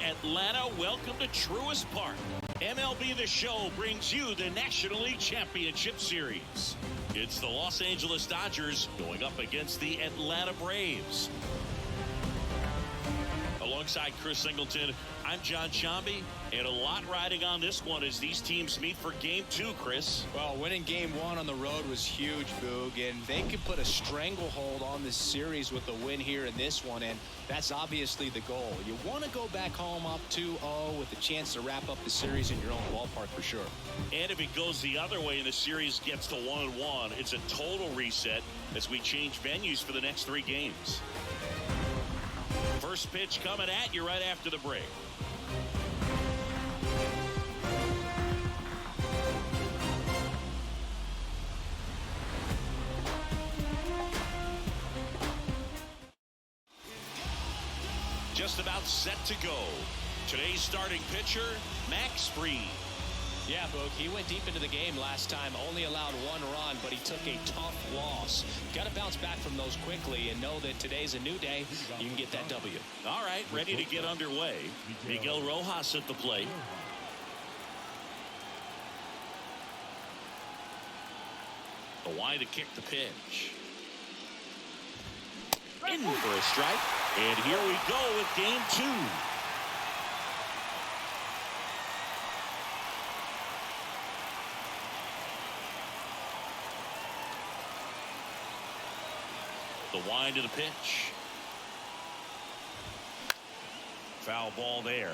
Atlanta, welcome to Truist Park. MLB The Show brings you the National League Championship Series. It's the Los Angeles Dodgers going up against the Atlanta Braves. Alongside Chris Singleton, I'm John Shambi, and a lot riding on this one as these teams meet for Game 2, Chris. Well, winning Game 1 on the road was huge, Boog, and they could put a stranglehold on this series with a win here in this one, and that's obviously the goal. You want to go back home up 2-0 with a chance to wrap up the series in your own ballpark for sure. And if it goes the other way and the series gets to 1-1, it's a total reset as we change venues for the next 3 games. First pitch coming at you right after the break. Just about set to go. Today's starting pitcher, Max Fried. Yeah, Boog, he went deep into the game last time, only allowed 1 run, but he took a tough loss. Got to bounce back from those quickly and know that today's a new day. You can get that W. All right, ready to get underway. Miguel Rojas at the plate. The wide to kick the pitch. In for a strike. And here we go with Game 2. The wind of the pitch. Foul ball there.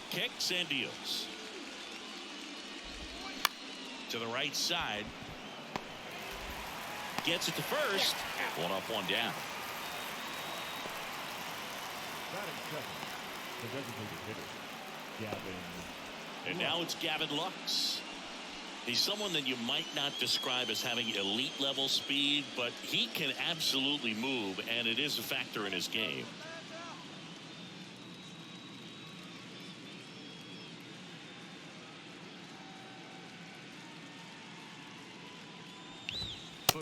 Kicks and deals. To the right side. Gets it to first. 1 up, 1 down. And now it's Gavin Lux. He's someone that you might not describe as having elite level speed, but he can absolutely move, and it is a factor in his game.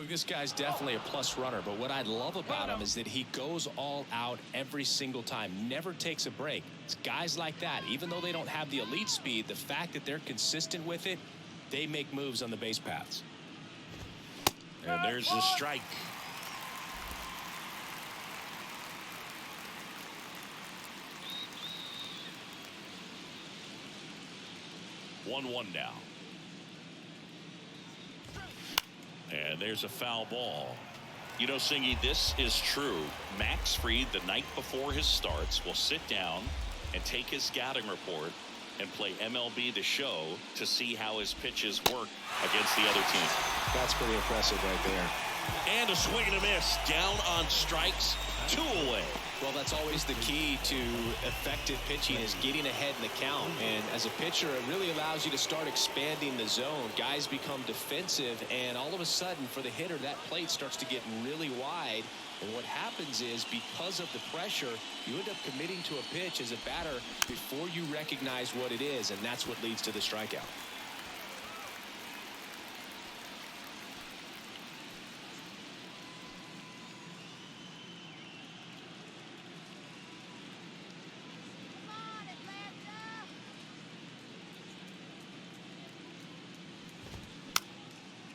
This guy's definitely a plus runner, but what I love about him is that he goes all out every single time, never takes a break. It's guys like that, even though they don't have the elite speed, the fact that they're consistent with it, they make moves on the base paths. And there's the strike. One now. And there's a foul ball. You know, Singy, this is true. Max Fried, the night before his starts, will sit down and take his scouting report and play MLB The Show to see how his pitches work against the other team. That's pretty impressive right there. And a swing and a miss. Down on strikes. 2 away. Well, that's always the key to effective pitching, is getting ahead in the count. And as a pitcher, it really allows you to start expanding the zone. Guys become defensive, and all of a sudden, for the hitter, that plate starts to get really wide. And what happens is, because of the pressure, you end up committing to a pitch as a batter before you recognize what it is, and that's what leads to the strikeout.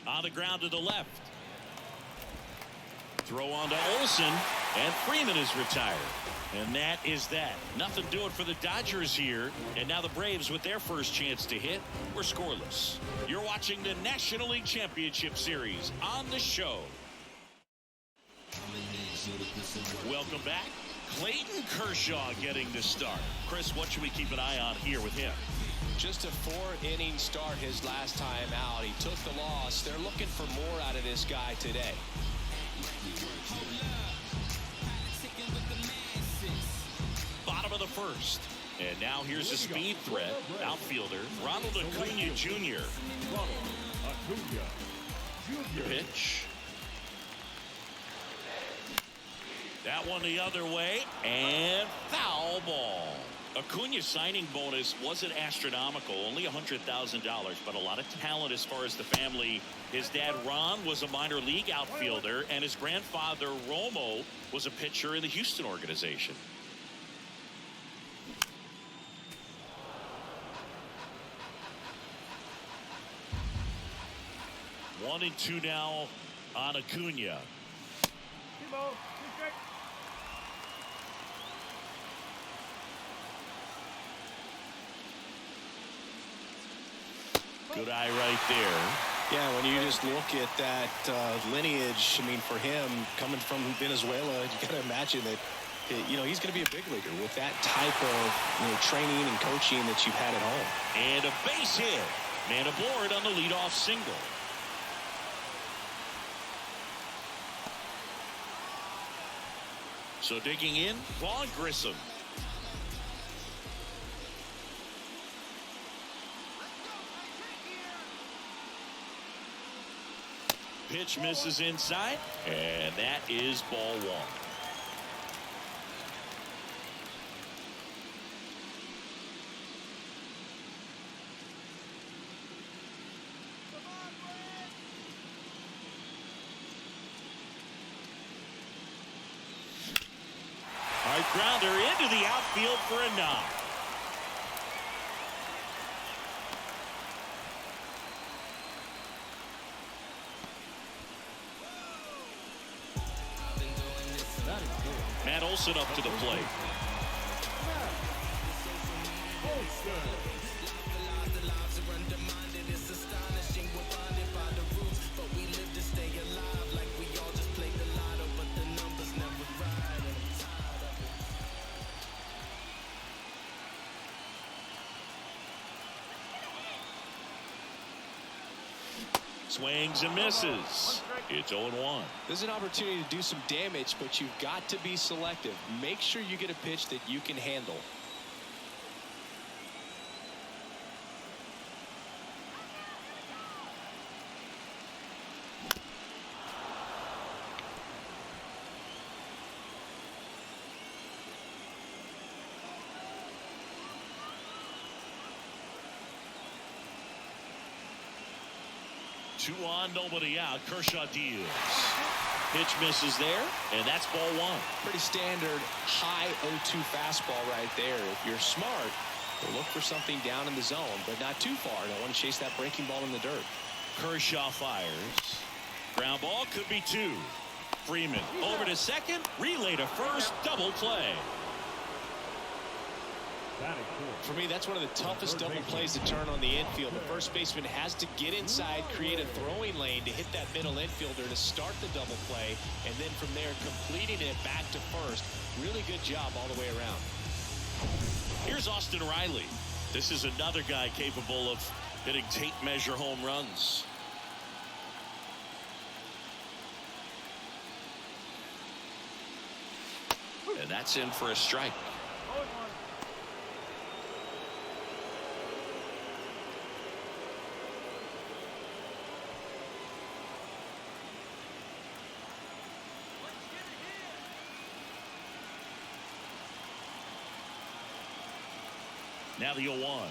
On the ground to the left. Throw on to Olsen, and Freeman is retired. And that is that. Nothing doing for the Dodgers here. And now the Braves, with their first chance to hit, were scoreless. You're watching the National League Championship Series on the show. Welcome back. Clayton Kershaw getting the start. Chris, what should we keep an eye on here with him? Just a 4-inning start his last time out. He took the loss. They're looking for more out of this guy today. Bottom of the first. And now here's a speed threat. Outfielder Ronald Acuna Jr. Pitch. That one the other way. And foul. Acuna's signing bonus wasn't astronomical, only $100,000, but a lot of talent as far as the family. His dad Ron was a minor league outfielder, and his grandfather Romo was a pitcher in the Houston organization. One and two now on Acuna. Good eye right there. Yeah, when you just look at that lineage, I mean, for him coming from Venezuela, you got to imagine that, you know, he's going to be a big leaguer with that type of, you know, training and coaching that you've had at home. And a base hit. Man aboard on the leadoff single. So digging in, Vaughn Grissom. Pitch misses inside, and that is ball one. Hard grounder into the outfield for a knock. Matt Olson up to the plate. Swings and misses. It's 0-1. There's an opportunity to do some damage, but you've got to be selective. Make sure you get a pitch that you can handle. Two on, nobody out. Kershaw deals. Pitch misses there, and that's ball one. Pretty standard high 0-2 fastball right there. If you're smart, you'll look for something down in the zone, but not too far. Don't want to chase that breaking ball in the dirt. Kershaw fires. Ground ball could be two. Freeman over to second. Relay to first. Double play. For me, that's one of the toughest double plays to turn on the infield. The first baseman has to get inside, create a throwing lane to hit that middle infielder to start the double play, and then from there completing it back to first. Really good job all the way around. Here's Austin Riley. This is another guy capable of hitting tape measure home runs. And that's in for a strike. Now the 0-1.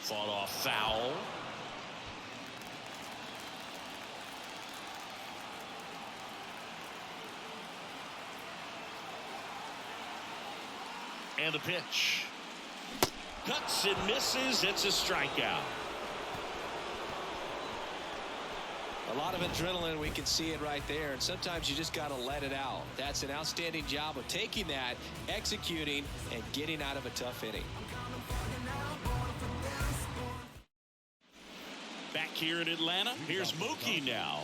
Fought off foul. And the pitch. Cuts and misses. It's a strikeout. A lot of adrenaline, we can see it right there, and sometimes you just got to let it out. That's an outstanding job of taking that, executing, and getting out of a tough inning. Back here in Atlanta, here's Mookie now.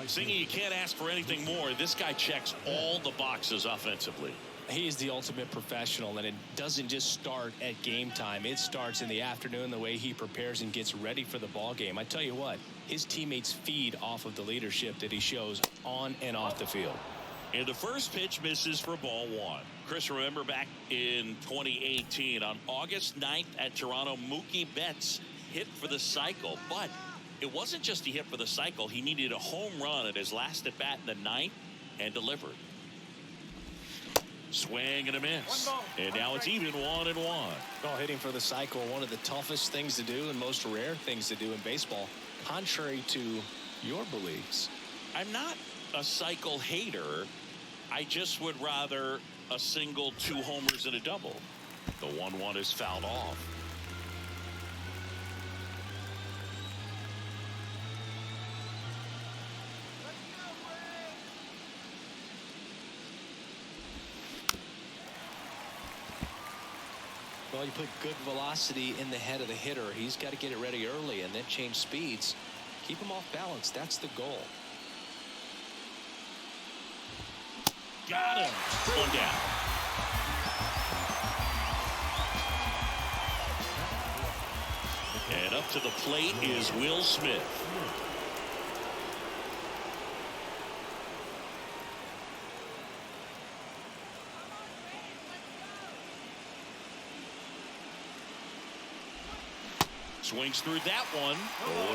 Singy, you can't ask for anything more. This guy checks all the boxes offensively. He is the ultimate professional, and it doesn't just start at game time. It starts in the afternoon, the way he prepares and gets ready for the ball game. I tell you what, his teammates feed off of the leadership that he shows on and off the field. And the first pitch misses for ball one. Chris, remember back in 2018 on August 9th at Toronto, Mookie Betts hit for the cycle, but it wasn't just a hit for the cycle. He needed a home run at his last at bat in the ninth and delivered. Swing and a miss. And now it's even 1-1. Well, hitting for the cycle, one of the toughest things to do and most rare things to do in baseball, contrary to your beliefs. I'm not a cycle hater. I just would rather a single, 2 homers and a double. The 1-1 is fouled off. Well, you put good velocity in the head of the hitter. He's got to get it ready early and then change speeds. Keep him off balance. That's the goal. Got him. 1 down. And up to the plate is Will Smith. Swings through that one.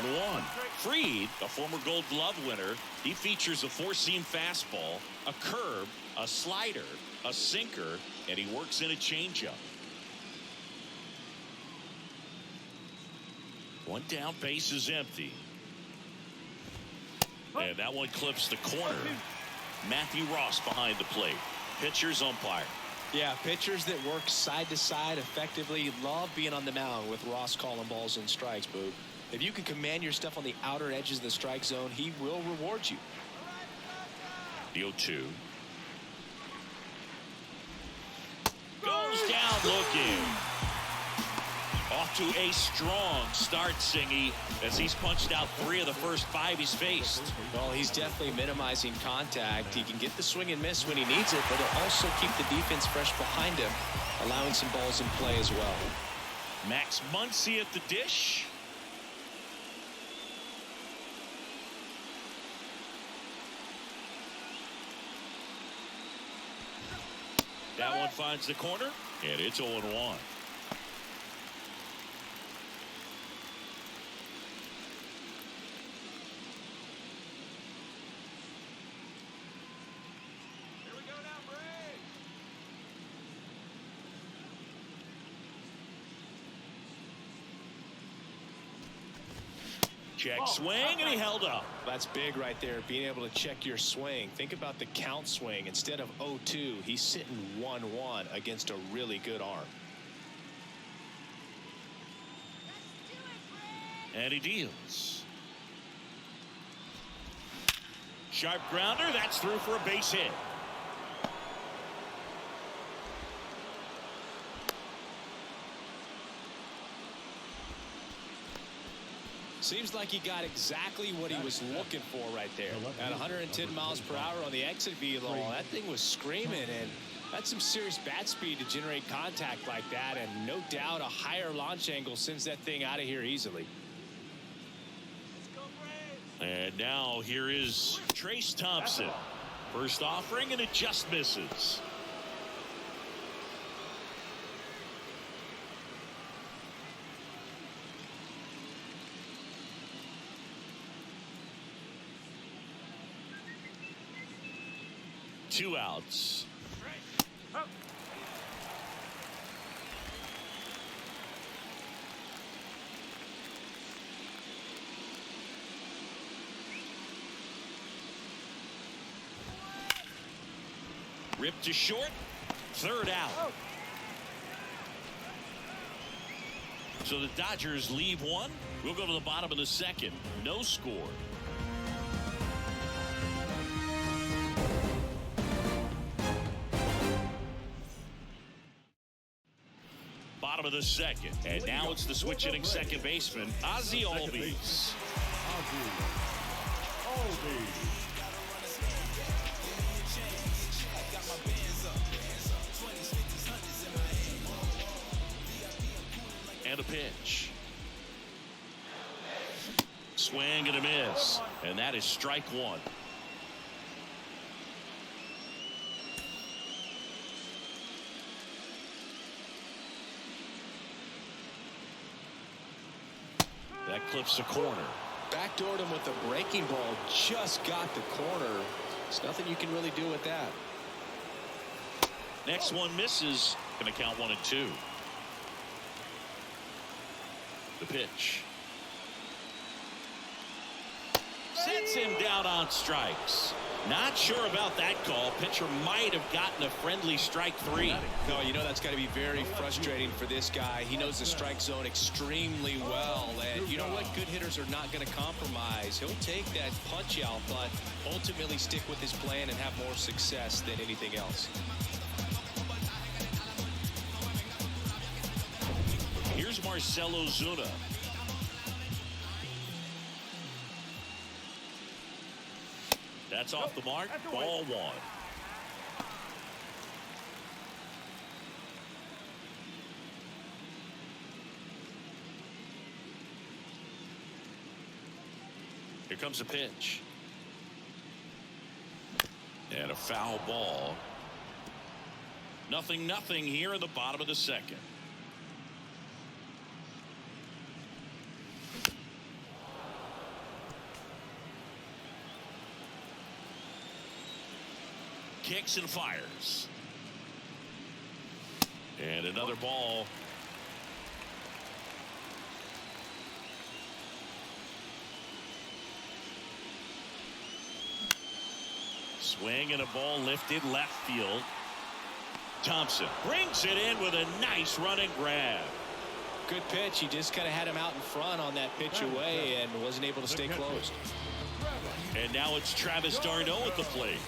0-1. Fried, a former Gold Glove winner, he features a 4-seam fastball, a curve, a slider, a sinker, and he works in a changeup. 1 down, base is empty. And that one clips the corner. Matthew Ross behind the plate. Pitcher's umpire. Yeah, pitchers that work side to side effectively love being on the mound with Ross calling balls and strikes, Boo. If you can command your stuff on the outer edges of the strike zone, he will reward you. The 0-2. Goes down looking. Off to a strong start, Singy, as he's punched out 3 of the first 5 he's faced. Well, he's definitely minimizing contact. He can get the swing and miss when he needs it, but he'll also keep the defense fresh behind him, allowing some balls in play as well. Max Muncy at the dish. That one finds the corner, and it's 0-1. Check swing, and he held up. That's big right there, being able to check your swing. Think about the count swing. Instead of 0-2, he's sitting 1-1 against a really good arm. And he deals. Sharp grounder, that's through for a base hit. Seems like he got exactly what he was looking for right there. At 110 miles per hour on the exit velo, that thing was screaming, and that's some serious bat speed to generate contact like that, and no doubt a higher launch angle sends that thing out of here easily. And now here is Trace Thompson. First offering, and it just misses. Two outs. Ripped to short. Third out. So the Dodgers leave one. We'll go to the bottom of the second. No score. Bottom of the second, and now it's the switch hitting second baseman Ozzie Albies. And a pitch. Swing and a miss, and that is strike one. That clips the corner. Backdoored him with a breaking ball, just got the corner. There's nothing you can really do with that. Next one misses. Going to count 1-2. The pitch. Sets him down on strikes. Not sure about that call. Pitcher might have gotten a friendly strike 3. No, you know that's got to be very frustrating for this guy. He knows the strike zone extremely well. And you know what? Good hitters are not going to compromise. He'll take that punch out, but ultimately stick with his plan and have more success than anything else. Here's Marcell Ozuna. That's off the mark. Ball 1. Here comes a pitch. And a foul ball. 0-0 here in the bottom of the second. Kicks and fires. And another ball. Swing and a ball lifted left field. Thompson brings it in with a nice running grab. Good pitch. He just kind of had him out in front on that pitch away and wasn't able to stay closed. And now it's Travis d'Arnaud at the plate.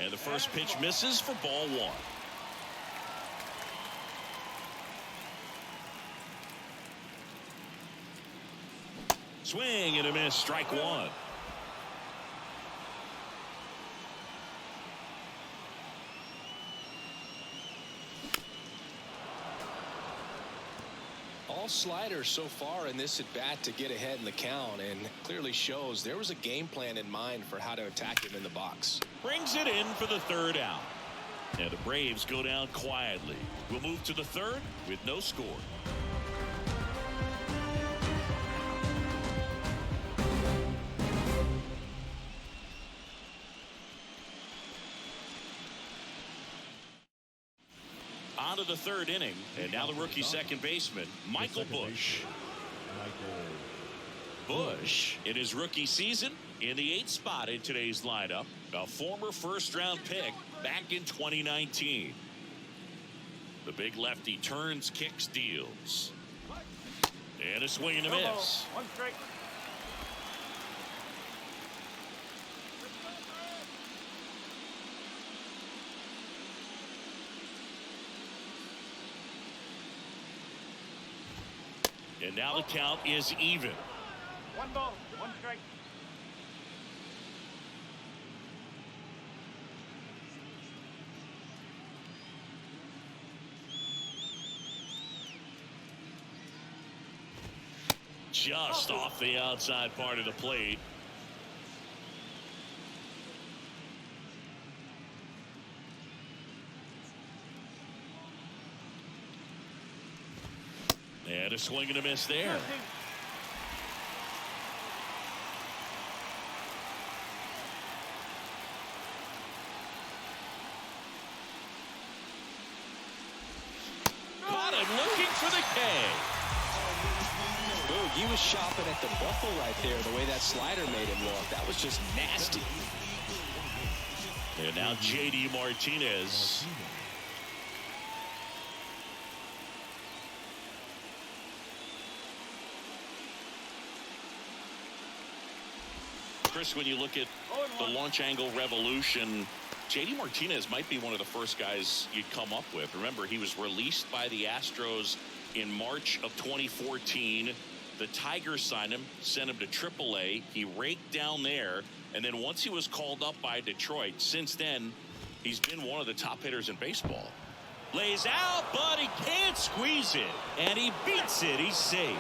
And the first pitch misses for ball 1. Swing and a miss, strike 1. All sliders so far in this at bat to get ahead in the count, and clearly shows there was a game plan in mind for how to attack him in the box. Brings it in for the 3rd out. And the Braves go down quietly. We'll move to the 3rd with no score. On to the 3rd inning, and now the rookie second baseman, Michael Busch. Busch, in his rookie season, in the 8th spot in today's lineup, a former first-round pick back in 2019. The big lefty turns, kicks, deals. And a swing and a miss. 1 strike. And now the count is even. 1 ball, 1 strike. Just off the outside part of the plate. And a swing and a miss there. Caught him looking for the K. Boog, he was shopping at the buckle right there, the way that slider made him look. That was just nasty. And now J.D. Martinez. Chris, when you look at the launch angle revolution, J.D. Martinez might be one of the first guys you'd come up with. Remember, he was released by the Astros in March of 2014. The Tigers signed him, sent him to AAA. He raked down there, and then once he was called up by Detroit, since then, he's been one of the top hitters in baseball. Lays out, but he can't squeeze it, and he beats it. He's safe.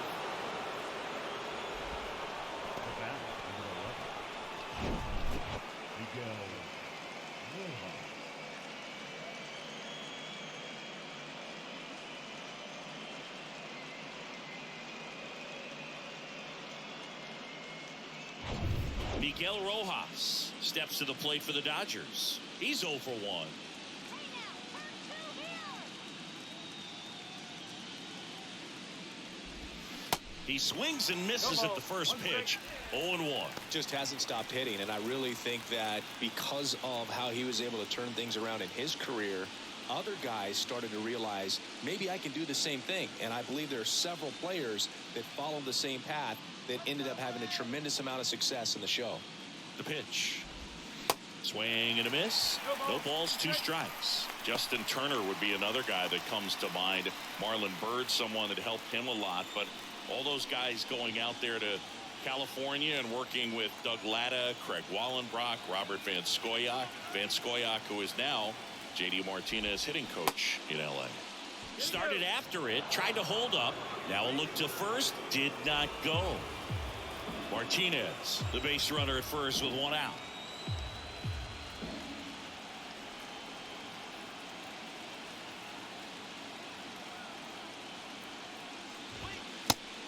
Miguel Rojas steps to the plate for the Dodgers. He's 0 for 1. He swings and misses at the first pitch. 0-1. Just hasn't stopped hitting, and I really think that because of how he was able to turn things around in his career, other guys started to realize maybe I can do the same thing. And I believe there are several players that followed the same path that ended up having a tremendous amount of success in the show. The pitch. Swing and a miss. No balls, 2 strikes. Justin Turner would be another guy that comes to mind. Marlon Byrd, someone that helped him a lot, but all those guys going out there to California and working with Doug Latta, Craig Wallenbrock, Robert Van Scoyoc. Van Scoyoc, who is now J.D. Martinez hitting coach in L.A. Started after it, tried to hold up. Now a look to first, did not go. Martinez, the base runner at first with 1 out.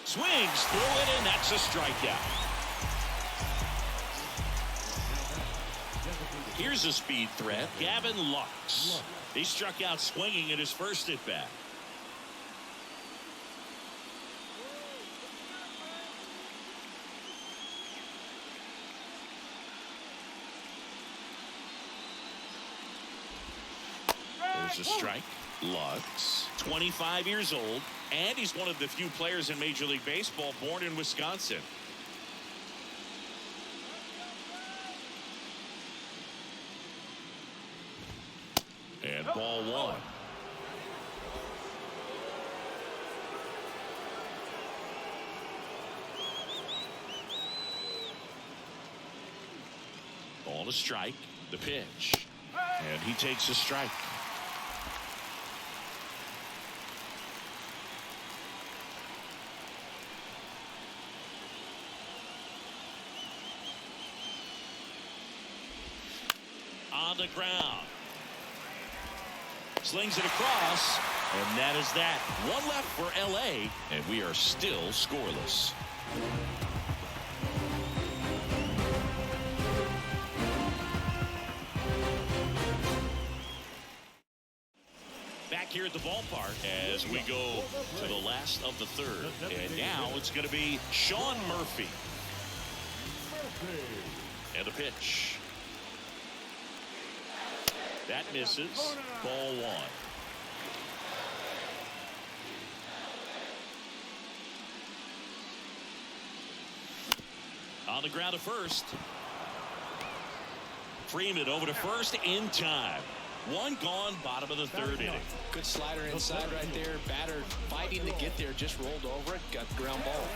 Swings through it, and that's a strikeout. Here's a speed threat, Gavin Lux. He struck out swinging at his first at bat. There's a strike. Lux, 25 years old, and he's one of the few players in Major League Baseball born in Wisconsin. And ball 1. Ball to strike. The pitch. And he takes a strike. On the ground. Slings it across, and that is that. 1 left for L.A., and we are still scoreless. Back here at the ballpark as we go to the last of the third. And now it's going to be Sean Murphy. And the pitch. That misses. Ball 1. On the ground to first. Freeman over to first in time. 1 gone, bottom of the 3rd inning. Good slider inside right there. Batter fighting to get there, just rolled over it, got the ground ball.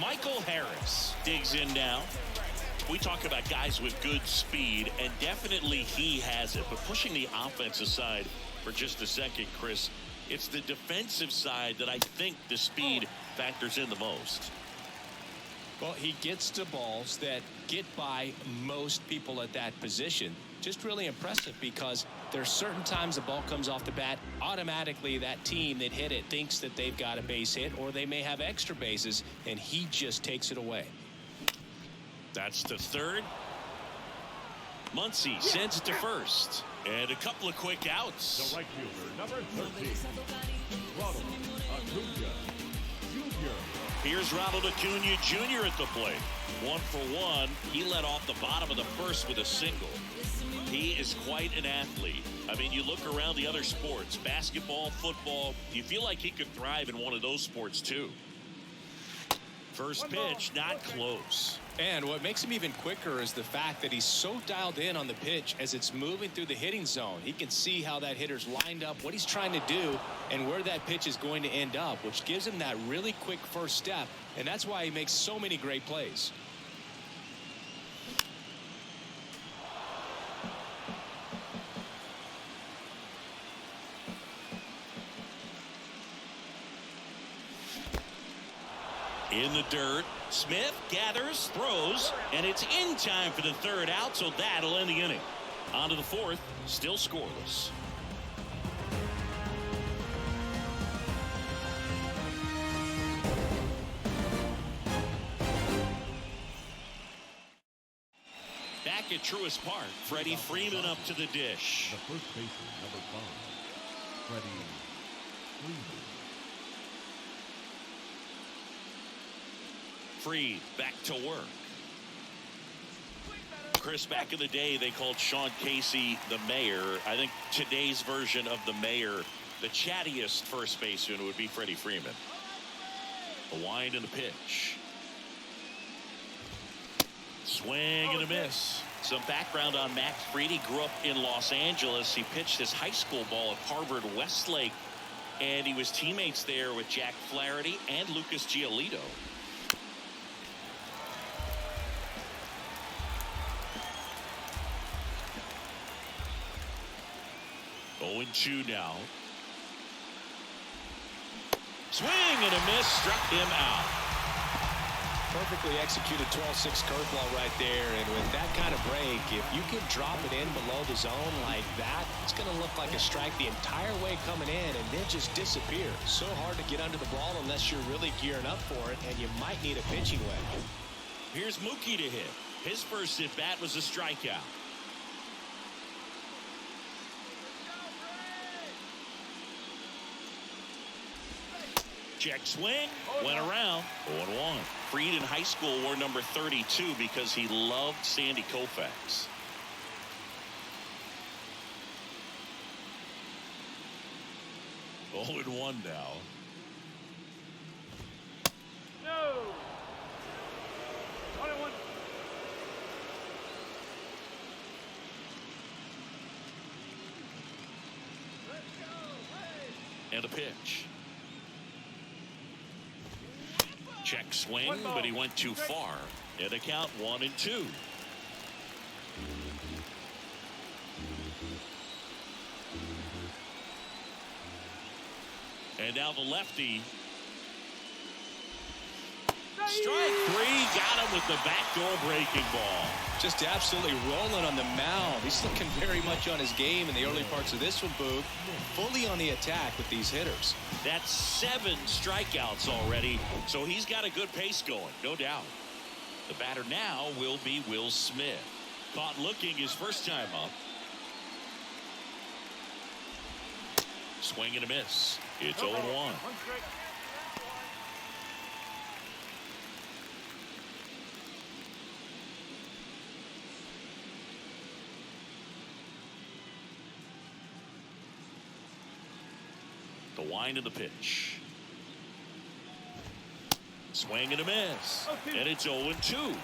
Michael Harris digs in now. We talk about guys with good speed, and definitely he has it. But pushing the offense aside for just a second, Chris, it's the defensive side that I think the speed factors in the most. Well, he gets to balls that get by most people at that position. Just really impressive because there's certain times the ball comes off the bat, automatically that team that hit it thinks that they've got a base hit or they may have extra bases, and he just takes it away. That's to third. Muncy sends it to first. And a couple of quick outs. The right fielder, number 13, Ronald Acuna Jr. Here's Ronald Acuna Jr. at the plate. 1 for 1. He led off the bottom of the first with a single. He is quite an athlete. I mean, you look around the other sports, basketball, football, you feel like he could thrive in one of those sports too. First pitch, not close. And what makes him even quicker is the fact that he's so dialed in on the pitch as it's moving through the hitting zone. He can see how that hitter's lined up, what he's trying to do, and where that pitch is going to end up, which gives him that really quick first step, and that's why he makes so many great plays. In the dirt, Smith gathers, throws, and it's in time for the 3rd out, so that'll end the inning. On to the 4th, still scoreless. back at Truist Park. Freddie Freeman up to the dish. The first baseman, number 5, Freddie Freeman. Freed back to work. Chris, back in the day, they called Sean Casey the mayor. I think today's version of the mayor, the chattiest first baseman, would be Freddie Freeman. The wind and the pitch. Swing and a miss. Some background on Max Fried. He grew up in Los Angeles. He pitched his high school ball at Harvard Westlake, and he was teammates there with Jack Flaherty and Lucas Giolito. Oh, 0-2 now. Swing and a miss, struck him out. Perfectly executed 12-6 curveball right there, and with that kind of break, if you can drop it in below the zone like that, it's going to look like a strike the entire way coming in and then just disappear. So hard to get under the ball unless you're really gearing up for it, and you might need a pitching wedge. Here's Mookie to hit. His first at bat was a strikeout. Check swing, went around, 0-1. Freed in high school wore number 32 because he loved Sandy Koufax. Oh, 0-1 now. No. 21. Let's go. Hey. And a pitch. Check swing, but he went too far. And a count 1-2. And now the lefty. Strike 3, got him with the backdoor breaking ball. Just absolutely rolling on the mound. He's looking very much on his game in the early parts of this one, Boog. Fully on the attack with these hitters. That's 7 strikeouts already, so he's got a good pace going, no doubt. The batter now will be Will Smith. Caught looking his first time up. Swing and a miss. It's 0-1. One strike. The wind of the pitch. Swing and a miss. And it's 0-2.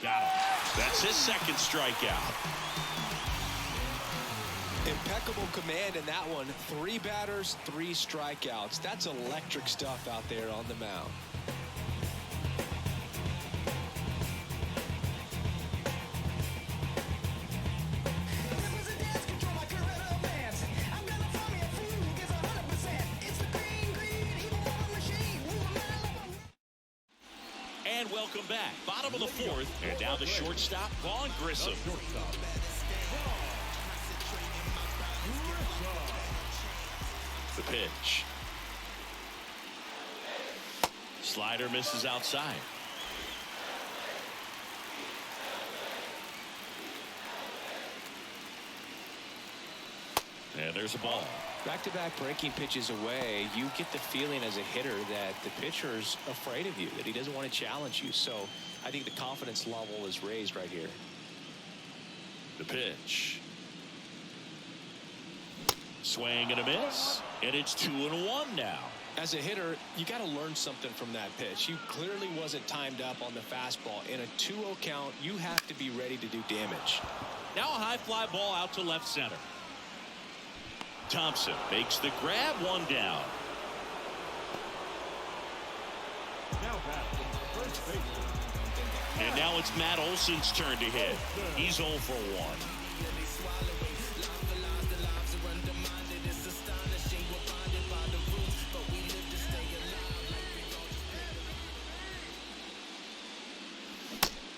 Got him. That's his second strikeout. Impeccable command in that one. 3 batters, 3 strikeouts. That's electric stuff out there on the mound. And welcome back. Bottom of the 4th. And now the shortstop, Vaughn Grissom. The pitch. Slider misses outside. And there's a ball. Back-to-back breaking pitches away, you get the feeling as a hitter that the pitcher's afraid of you, that he doesn't want to challenge you. So I think the confidence level is raised right here. The pitch. Swing and a miss. And it's 2-1 now. As a hitter, you got to learn something from that pitch. You clearly wasn't timed up on the fastball. In a 2-0 count, you have to be ready to do damage. Now a high fly ball out to left center. Thompson makes the grab, 1 down. First baseman. And now it's Matt Olson's turn to hit. He's 0 for 1.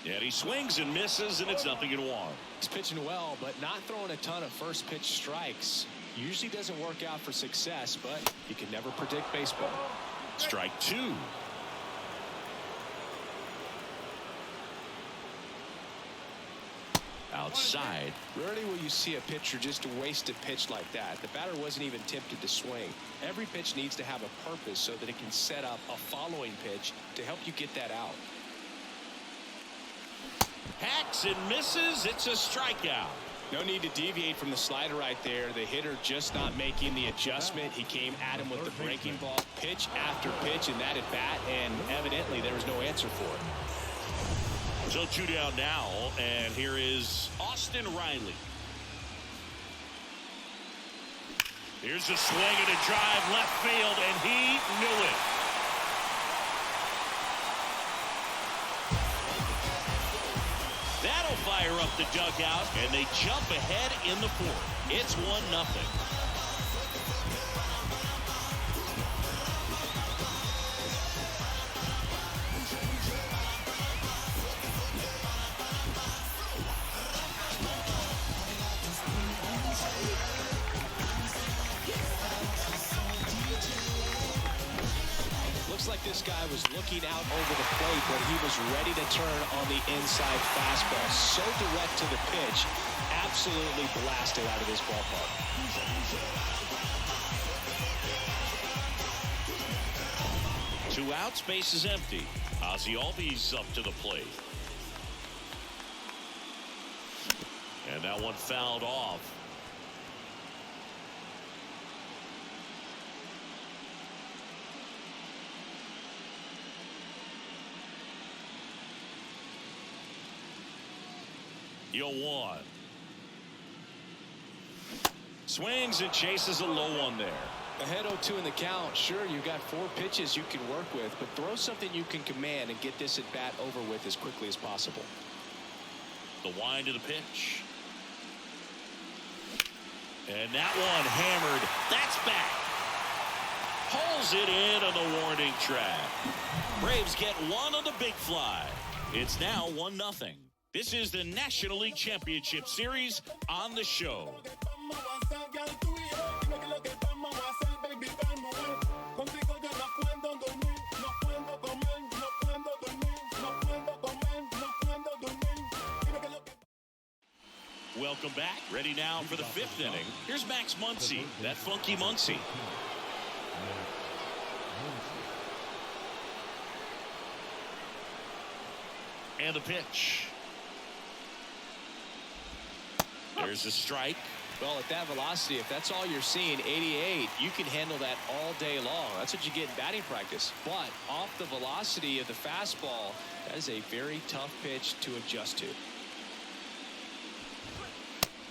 And he swings and misses, and it's 0-1. He's pitching well, but not throwing a ton of first pitch strikes. Usually doesn't work out for success, but you can never predict baseball. Strike 2. Outside. Rarely will you see a pitcher just waste a pitch like that. The batter wasn't even tempted to swing. Every pitch needs to have a purpose so that it can set up a following pitch to help you get that out. Hacks and misses. It's a strikeout. No need to deviate from the slider right there. The hitter just not making the adjustment. He came at him with the breaking ball, pitch after pitch in that at bat, and evidently there was no answer for it. So 2 down now, and here is Austin Riley. Here's a swing and a drive left field, and he knew it. That'll fire up the dugout, and they jump ahead in the 4th. It's 1-0. Looks like this guy was looking out over the plate, but he was ready to turn on the inside fastball. So direct to the pitch, absolutely blasted out of this ballpark. Two outs, base is empty. Ozzie Albies up to the plate. And that one fouled off. You'll one. Swings and chases a low one there. Ahead 0-2 in the count. Sure, you've got 4 pitches you can work with, but throw something you can command and get this at bat over with as quickly as possible. The wind to the pitch. And that one hammered. That's back. Pulls it in on the warning track. Braves get one on the big fly. It's now 1-0. This is the National League Championship Series on the show. Welcome back. Ready now for the 5th inning. Here's Max Muncy, that funky Muncy. And the pitch. There's a strike. Well, at that velocity, if that's all you're seeing, 88, you can handle that all day long. That's what you get in batting practice. But off the velocity of the fastball, that is a very tough pitch to adjust to.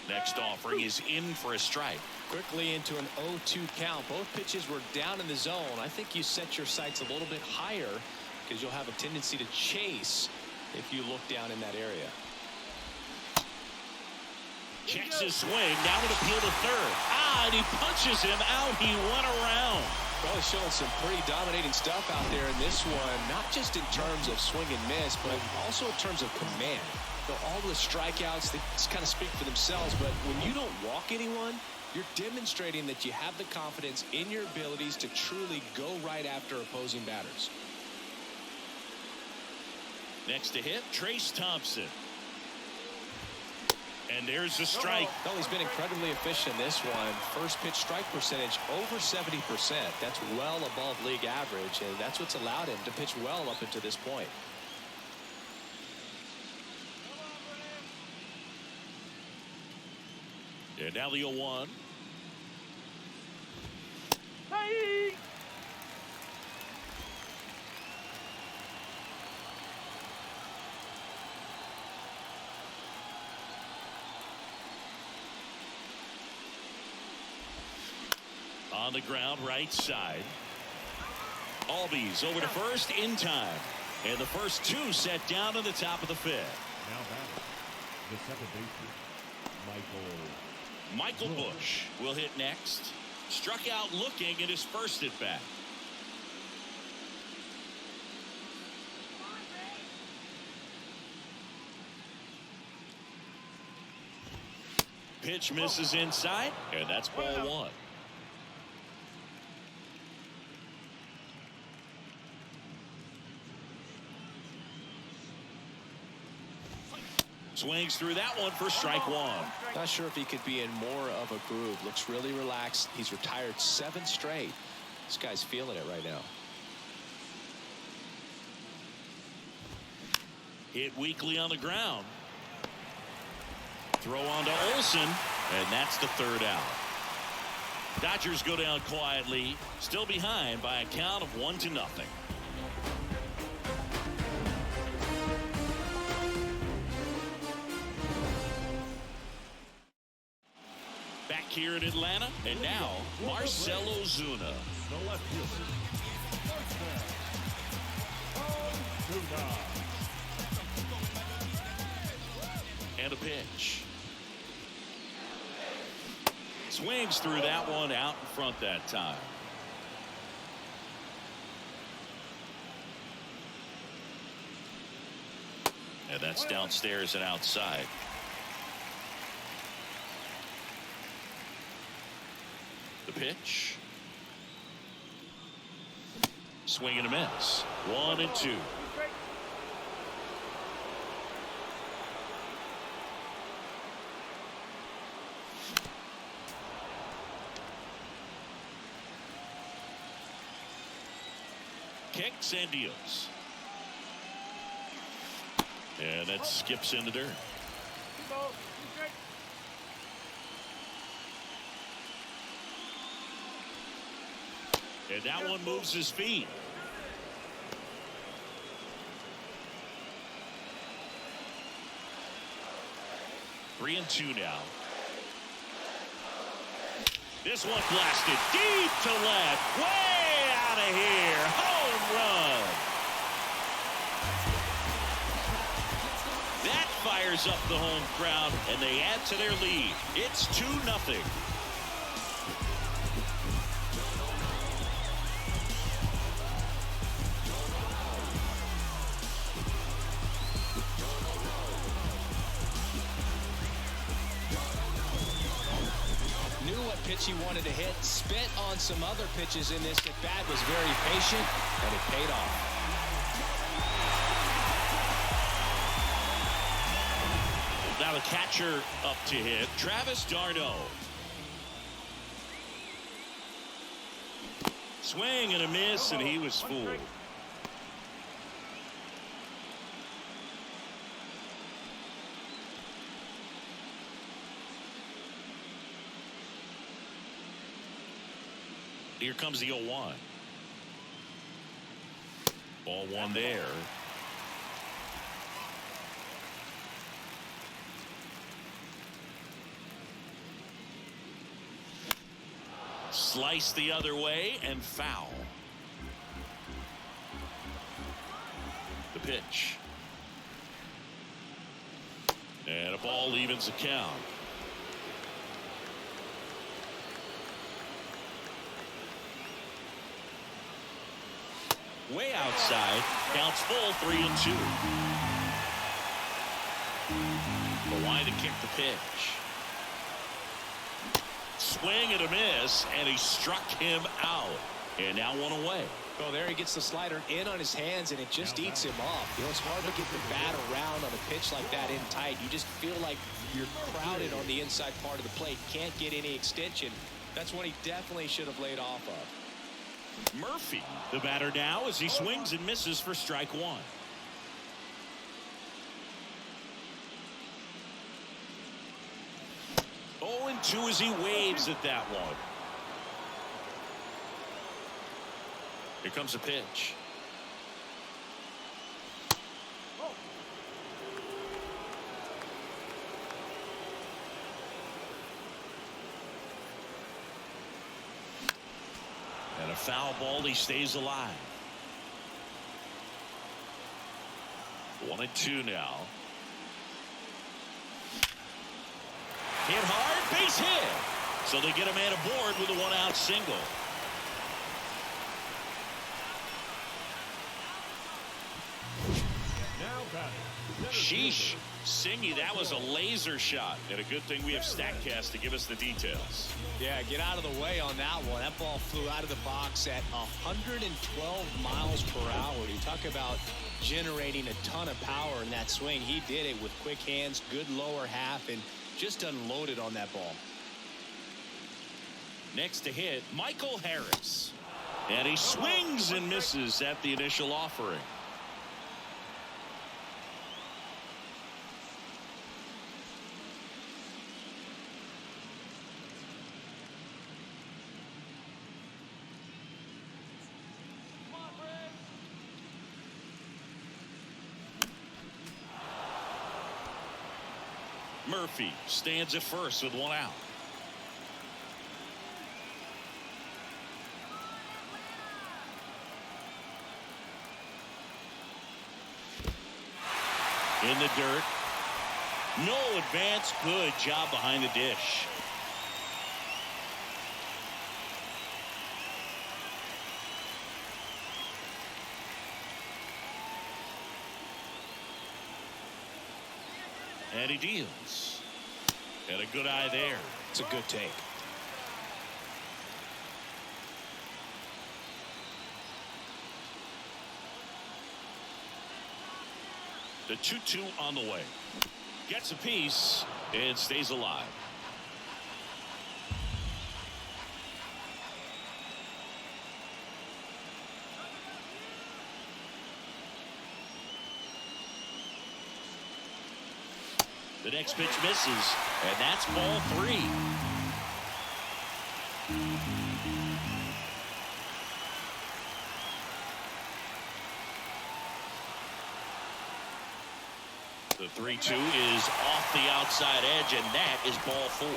Next offering is in for a strike. Quickly into an 0-2 count. Both pitches were down in the zone. I think you set your sights a little bit higher because you'll have a tendency to chase if you look down in that area. Checks his swing. Now an appeal to third. And he punches him out. He went around. Well, he's showing some pretty dominating stuff out there in this one, not just in terms of swing and miss, but also in terms of command. All the strikeouts, they just kind of speak for themselves, but when you don't walk anyone, you're demonstrating that you have the confidence in your abilities to truly go right after opposing batters. Next to hit, Trace Thompson. And there's a strike. Well, he's been incredibly efficient in this one. First pitch strike percentage over 70%. That's well above league average, and that's what's allowed him to pitch well up until this point. And now the 0-1. Hey! On the ground, right side. Albies over to first in time. And the first two set down at the top of the fifth. Now batting, the second baseman, Michael Busch will hit next. Struck out looking at his first at bat. Pitch misses inside, and that's ball one. Swings through that one for strike one. Not sure if he could be in more of a groove. Looks really relaxed. He's retired 7 straight. This guy's feeling it right now. Hit weakly on the ground. Throw on to Olsen, and that's the third out. Dodgers go down quietly, still behind by a count of 1-0. Back here in Atlanta, and now Marcell Ozuna. the left fielder, Ozuna. And a pitch. Swings through that one out in front that time. And that's downstairs and outside. The pitch. Swing and a miss. 1-2. Kicks and deals. And that skips into dirt. And that one moves his feet. Three and two now. This one blasted deep to left. Way out of here. Home run. That fires up the home crowd, and they add to their lead. It's 2-0. Pitch he wanted to hit, spent on some other pitches in this at bat, was very patient, and it paid off. Now the catcher up to hit, Travis d'Arnaud. Swing and a miss, and he was fooled. Here comes the 0-1. Ball one there. Slice the other way and foul. The pitch. And a ball evens the count. Way outside, counts full, 3-2. The line to kick the pitch. Swing and a miss, and he struck him out. And now one away. Well, there he gets the slider in on his hands, and it just eats him off. You know, it's hard to get the bat around on a pitch like that in tight. You just feel like you're crowded on the inside part of the plate. Can't get any extension. That's what he definitely should have laid off of. Murphy, the batter now, as he swings and misses for strike one. Oh, and 2 as he waves at that one. Here comes a pitch. And a foul ball, he stays alive. 1-2 now. Hit hard, base hit. So they get a man aboard with a 1-out single. Now batting. Sheesh. Singy, that was a laser shot. And a good thing we have StatCast to give us the details. Yeah, get out of the way on that one. That ball flew out of the box at 112 miles per hour. You talk about generating a ton of power in that swing. He did it with quick hands, good lower half, and just unloaded on that ball. Next to hit, Michael Harris. And he swings and misses at the initial offering. Murphy stands at first with 1 out. In the dirt. No advance. Good job behind the dish. And he deals. And a good eye there. It's a good take. The 2-2 on the way. Gets a piece and stays alive. The next pitch misses, and that's ball 3. The 3-2 is off the outside edge, and that is ball 4.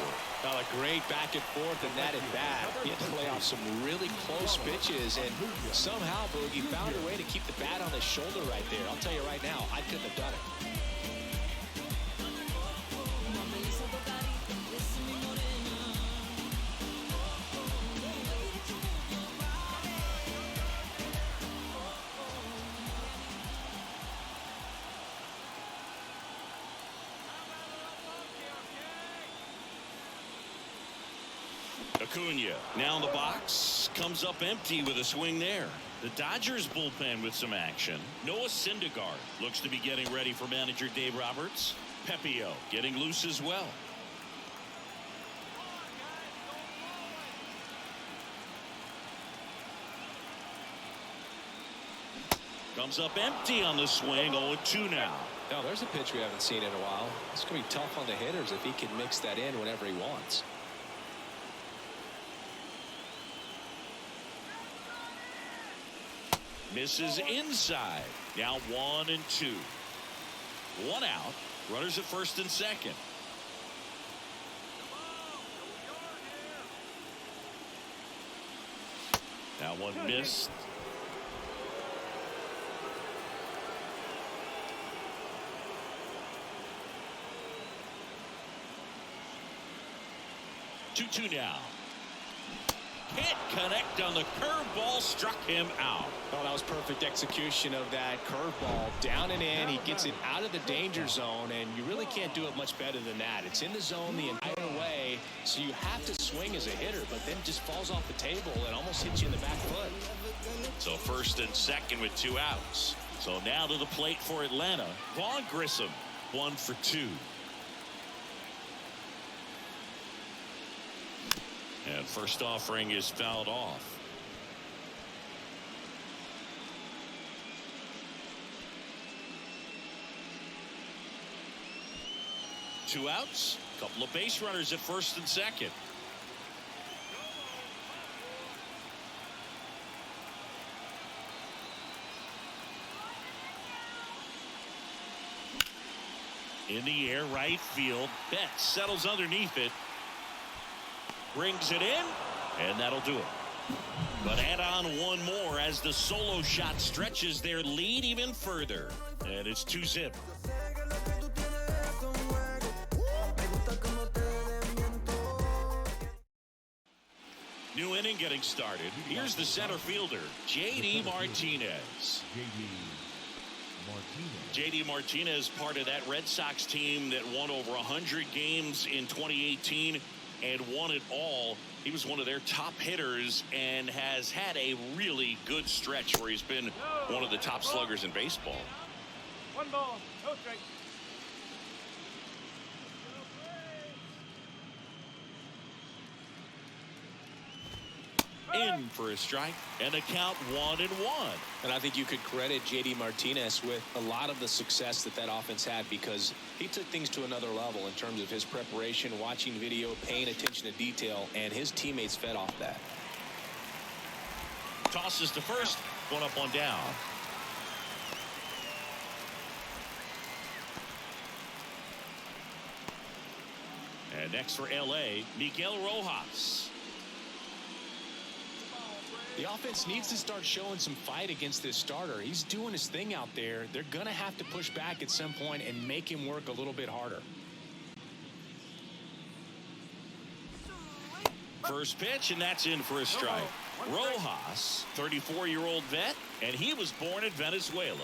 Got a great back and forth, and that at bat. He had to play off some really close pitches, and somehow, Boogie found a way to keep the bat on his shoulder right there. I'll tell you right now, I couldn't have done it. Acuna now in the box, comes up empty with a swing there. The Dodgers bullpen with some action. Noah Syndergaard looks to be getting ready for manager Dave Roberts. Pepio getting loose as well. Comes up empty on the swing. 0-2 now. Now there's a pitch we haven't seen in a while. It's going to be tough on the hitters if he can mix that in whenever he wants. Misses inside. Now 1-2. 1 out. Runners at first and second. Now one missed. Two now. Can't connect on the curveball, struck him out. Oh, that was perfect execution of that curveball. Down and in, he gets it out of the danger zone, and you really can't do it much better than that. It's in the zone the entire way, so you have to swing as a hitter, but then just falls off the table and almost hits you in the back foot. So first and second with 2 outs. So now to the plate for Atlanta. Vaughn Grissom, 1 for 2. And first offering is fouled off. Two outs. Couple of base runners at first and second. In the air, right field. Betts settles underneath it. Brings it in, and that'll do it. But add on one more as as the solo shot stretches their lead even further. And it's 2-zip. New inning getting started. Here's the center fielder, J.D. Martinez. J.D. Martinez, part of that Red Sox team that won over 100 games in 2018 and won it all. He was one of their top hitters and has had a really good stretch where he's been one of the top sluggers in baseball. 1 ball, no strike. In for a strike and a count 1-1. And I think you could credit J.D. Martinez with a lot of the success that offense had, because he took things to another level in terms of his preparation, watching video, paying attention to detail, and his teammates fed off that. Tosses to first, 1 up, 1 down. And next for L.A., Miguel Rojas. The offense needs to start showing some fight against this starter. He's doing his thing out there. They're going to have to push back at some point and make him work a little bit harder. First pitch, and that's in for a strike. Rojas, 34-year-old vet, and he was born in Venezuela.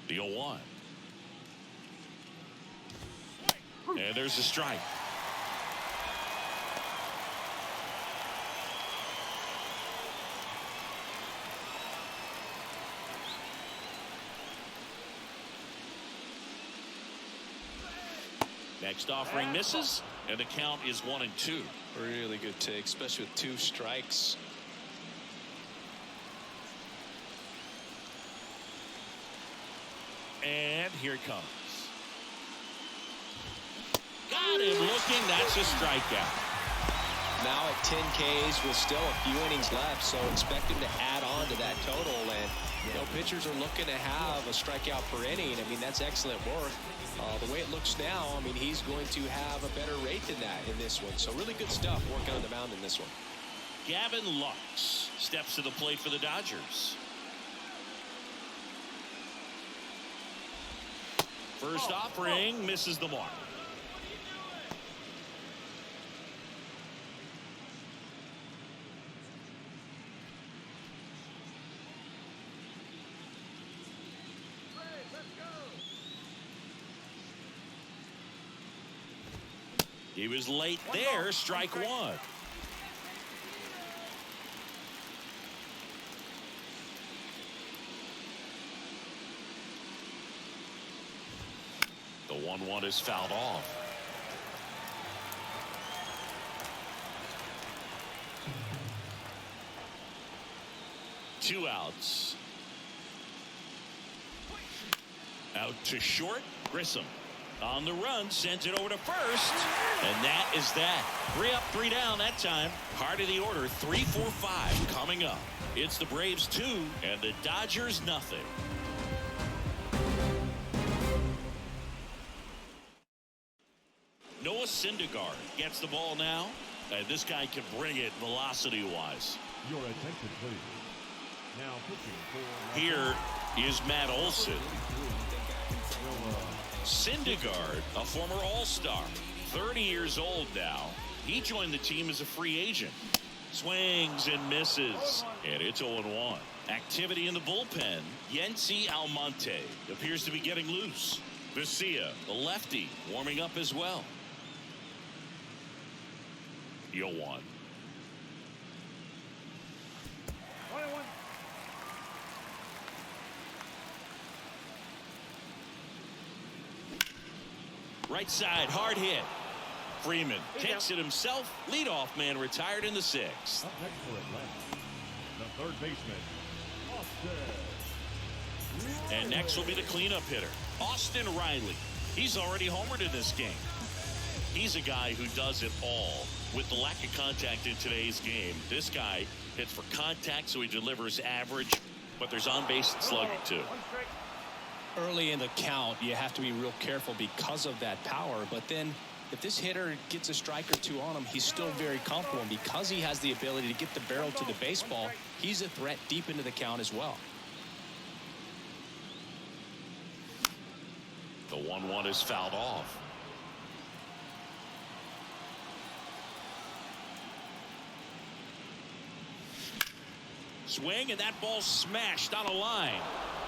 The 0-1. And there's a strike. Next offering misses, and the count is 1-2. Really good take, especially with 2 strikes. And here it comes. Got him looking. That's a strikeout. Now at 10 Ks with still a few innings left, so expect him to add on to that total. And pitchers are looking to have a strikeout per inning. I mean, that's excellent work. The way it looks now, I mean, he's going to have a better rate than that in this one. So really good stuff working on the mound in this one. Gavin Lux steps to the plate for the Dodgers. First offering misses the mark. He was late there. Strike 1. The 1-1 is fouled off. Two outs. Out to short. Grissom on the run, sends it over to first, and that is that. 3 up, 3 down that time. Part of the order, 3, 4, 5 coming up. It's the Braves 2 and the Dodgers nothing. Noah Syndergaard gets the ball now, and this guy can bring it velocity-wise. Your attention, please. Now pitching for Here is Matt Olson. Syndergaard, a former All-Star, 30 years old now. He joined the team as a free agent. Swings and misses, and it's 0-1. Activity in the bullpen. Yency Almonte appears to be getting loose. Vesia, the lefty, warming up as well. 0-1. Right side, hard hit. Freeman takes it himself. Leadoff man retired in the 6th. up next for Atlanta, the third baseman, Austin. And next will be the cleanup hitter, Austin Riley. He's already homered in this game. He's a guy who does it all. With the lack of contact in today's game, this guy hits for contact, so he delivers average, but there's on-base slugging too. Early in the count, you have to be real careful because of that power. But then if this hitter gets a strike or two on him, he's still very comfortable. And because he has the ability to get the barrel to the baseball, he's a threat deep into the count as well. The 1-1 is fouled off. Swing, and that ball smashed on a line.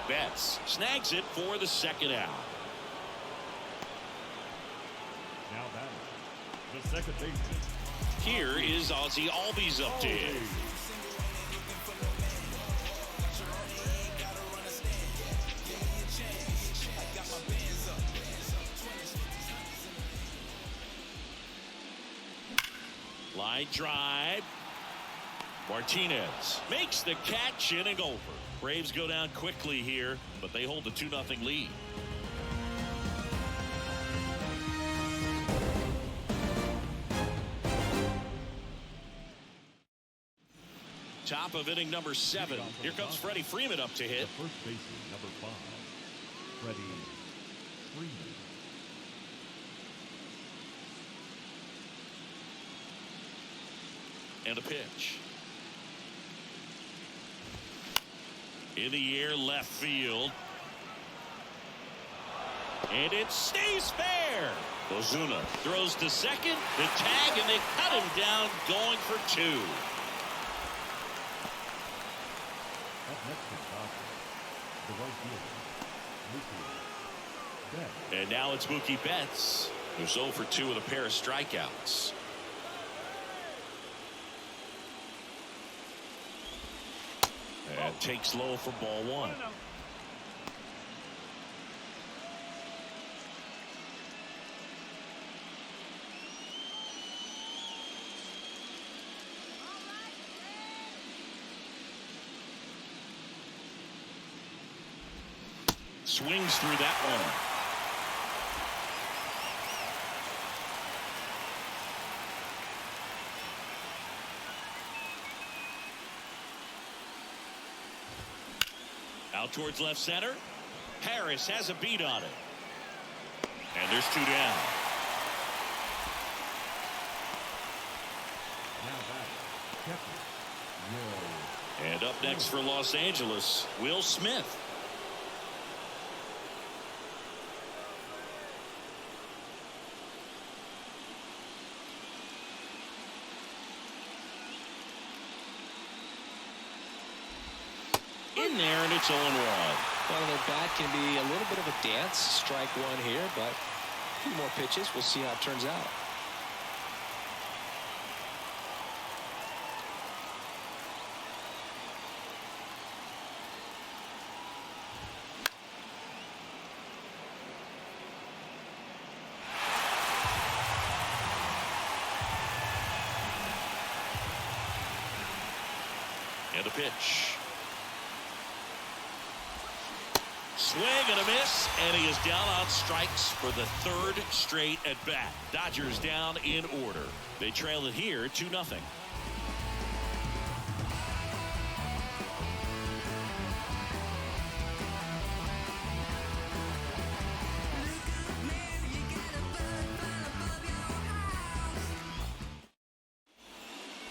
Betts snags it for the second out. Now batting, the second baseman. Here is Ozzie Albies up to hit. Line drive. Martinez makes the catch, inning over. Braves go down quickly here, but they hold the 2-0 lead. Top of inning number 7. Here comes Freddie Freeman up to hit. The first baseman, number 5, Freddie Freeman. And a pitch. In the air, left field. And it stays fair. Ozuna throws to second. The tag, and they cut him down, going for 2. Up next is Dodgers, the right fielder, Mookie Betts. And now it's Mookie Betts, who's 0 for 2 with a pair of strikeouts. And takes low for ball 1. Swings through that one. Out towards left center. Harris has a beat on it. And there's 2 down. Now batting, catcher, Will. And up next for Los Angeles, Will Smith. In there, and it's 0-1. Well, their bat can be a little bit of a dance. Strike 1 here, but a few more pitches. We'll see how it turns out. And a pitch. Swing and a miss, and he is down on strikes for the 3rd straight at bat. Dodgers down in order. They trail it here 2-0.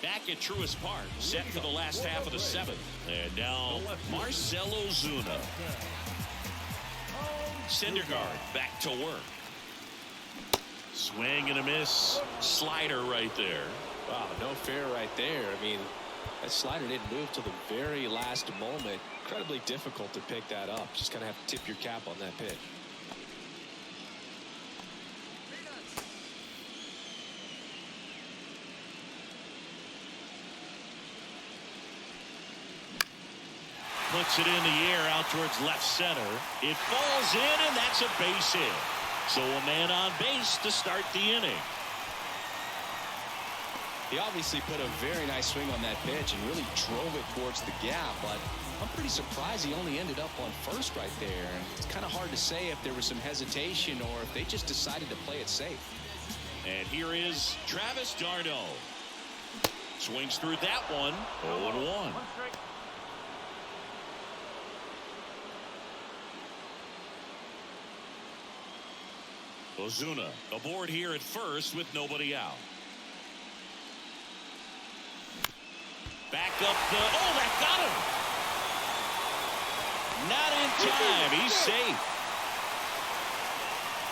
Back at Truist Park, set for the last half of the 7th. And now Marcell Ozuna. Syndergaard back to work. Swing and a miss. Slider right there. Wow, no fair right there. I mean, that slider didn't move till the very last moment. Incredibly difficult to pick that up. Just kind of have to tip your cap on that pitch. Puts it in the air out towards left center. It falls in, and that's a base hit. So a man on base to start the inning. He obviously put a very nice swing on that pitch and really drove it towards the gap, but I'm pretty surprised he only ended up on first right there. It's kind of hard to say if there was some hesitation or if they just decided to play it safe. And here is Travis d'Arnaud. Swings through that one. 0-1. Ozuna aboard here at first with nobody out. Back up the, oh, that got him. Not in time. He's safe.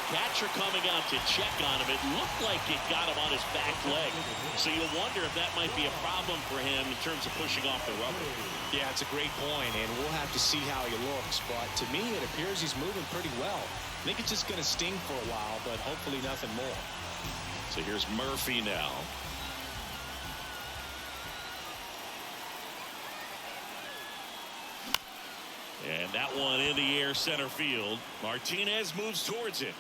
Catcher coming out to check on him. It looked like it got him on his back leg. So you wonder if that might be a problem for him in terms of pushing off the rubber. Yeah, it's a great point, and we'll have to see how he looks. But to me, it appears he's moving pretty well. I think it's just going to sting for a while, but hopefully nothing more. So here's Murphy now. And that one in the air center field. Martinez moves towards it.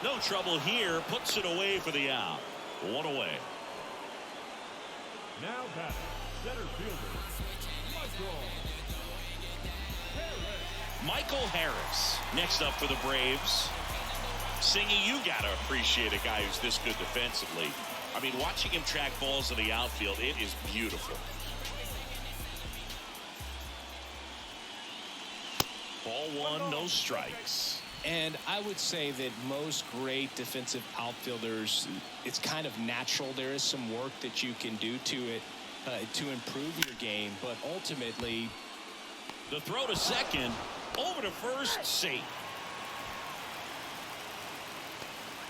No trouble here. Puts it away for the out. One away. Now batting, center fielder, Michael Harris next up for the Braves. Singy, you got to appreciate a guy who's this good defensively. I mean, watching him track balls in the outfield, it is beautiful. Ball one, no strikes. And I would say that most great defensive outfielders, it's kind of natural. There is some work that you can do to it to improve your game. But ultimately, the throw to second, over to first, safe.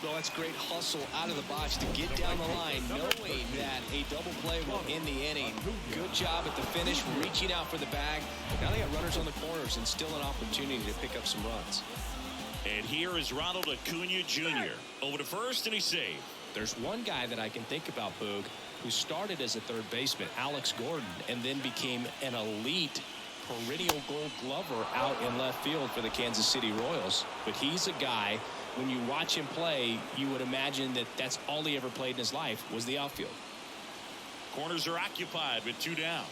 Well, that's great hustle out of the box to get down the line, knowing that a double play will end the inning. Good job at the finish, reaching out for the bag. Now they got runners on the corners and still an opportunity to pick up some runs. And here is Ronald Acuna Jr. over to first, and he's saved. There's one guy that I can think about, Boog, who started as a third baseman, Alex Gordon, and then became an elite perennial Gold Glover out in left field for the Kansas City Royals. But he's a guy, when you watch him play, you would imagine that that's all he ever played in his life was the outfield. Corners are occupied with two down.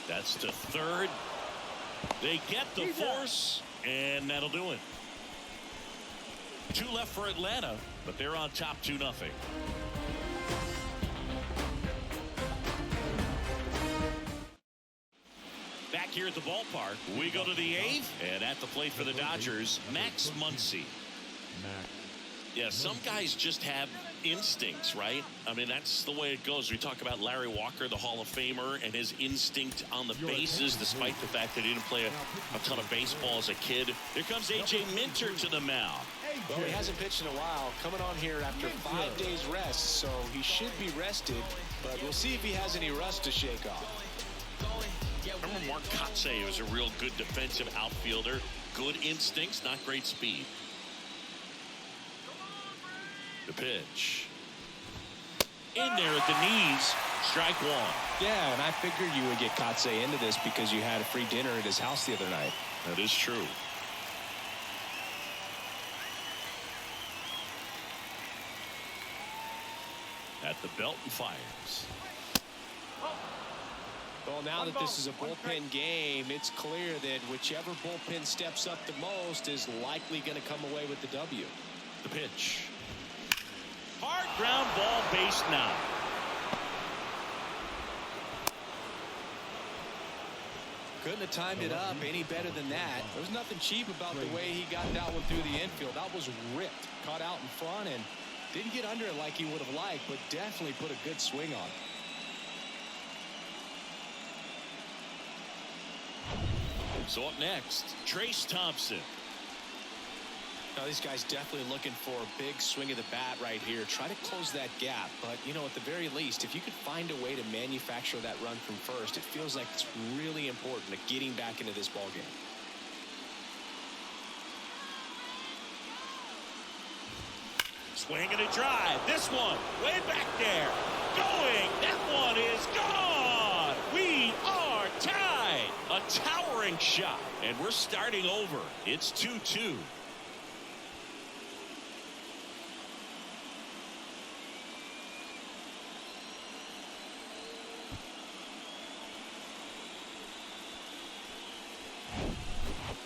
That's to third. They get the force, and that'll do it. Two left for Atlanta, but they're on top 2-0. Back here at the ballpark, we go to the 8th, and at the plate for the Dodgers, Max Muncy. Yeah, some guys just have instincts, right? I mean, that's the way it goes. We talk about Larry Walker, the Hall of Famer, and his instinct on the bases, despite the fact that he didn't play a ton of baseball as a kid. Here comes A.J. Minter to the mound. Well, he hasn't pitched in a while, coming on here after 5 days rest, so he should be rested, but we'll see if he has any rust to shake off. Remember Mark Kotsay was a real good defensive outfielder. Good instincts, not great speed. The pitch. In there at the knees. Strike one. Yeah, and I figured you would get Kotsay into this because you had a free dinner at his house the other night. That is true. At the belt and fires. Well, now that this is a bullpen game, it's clear that whichever bullpen steps up the most is likely going to come away with the W. The pitch. Hard ground ball, base now. Couldn't have timed it up any better than that. There's nothing cheap about the way he got that one through the infield. That was ripped, caught out in front, and didn't get under it like he would have liked, but definitely put a good swing on it. So up next, Trace Thompson. Now these guys definitely looking for a big swing of the bat right here. Try to close that gap, but you know, at the very least, if you could find a way to manufacture that run from first, it feels like it's really important to getting back into this ball game. Swing and a drive. This one way back there. Going. That one is gone. We are tied. A towering shot. And we're starting over. It's 2-2.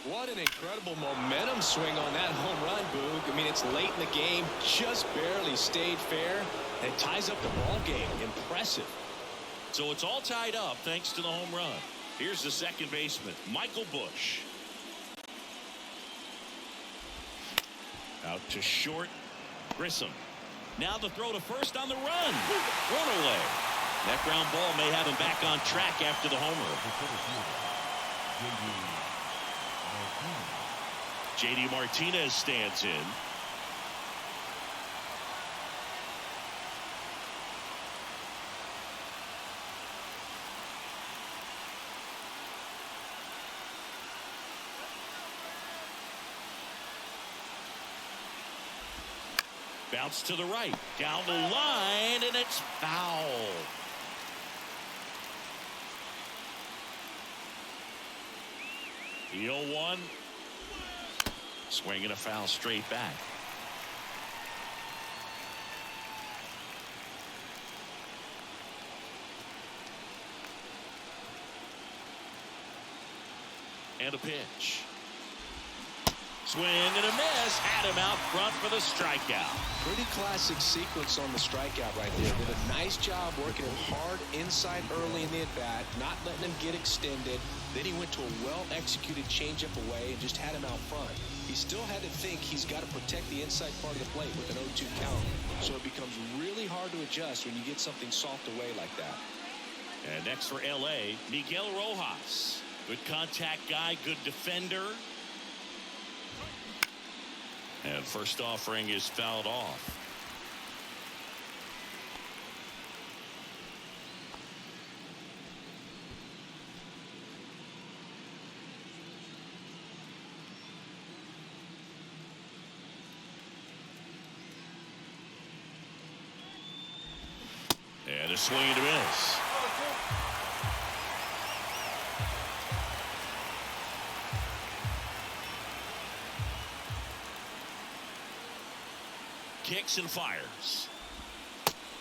What an incredible momentum swing on that home run, Boog. I mean, it's late in the game, just barely stayed fair, and ties up the ball game. Impressive. So it's all tied up thanks to the home run. Here's the second baseman, Michael Bush. Out to short, Grissom. Now the throw to first on the run. Run away. That ground ball may have him back on track after the homer. J.D. Martinez stands in. Bounce to the right, down the line, and it's foul. The 0-1. Swinging a foul straight back. And a pitch. Swing and a miss. Had him out front for the strikeout. Pretty classic sequence on the strikeout right there. Did a nice job working him hard inside early in the at-bat, not letting him get extended. Then he went to a well-executed changeup away and just had him out front. He still had to think he's got to protect the inside part of the plate with an 0-2 count. So it becomes really hard to adjust when you get something soft away like that. And next for L.A., Miguel Rojas. Good contact guy, good defender. And first offering is fouled off. And a swing and a miss. Kicks and fires.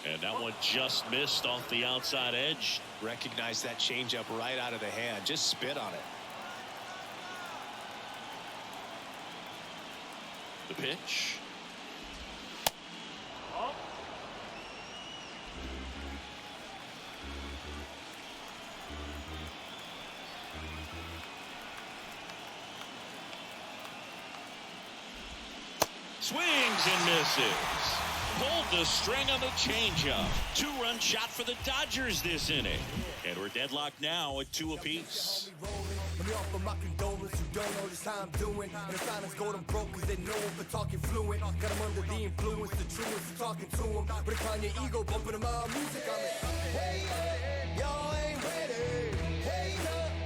And that one just missed off the outside edge. Recognize that changeup right out of the hand. Just spit on it. The pitch. Swings and misses. Pulled the string on the changeup. Two-run shot for the Dodgers this inning. And we're deadlocked now at 2 apiece. Let me offer my condolence. You don't know just how I'm doing. And the silence go them broke cause they know for talking fluent. Got them under the influence, the truest, talking to them. But decline your ego, bumping them out music. I'm like, hey, y'all ain't ready. Hey,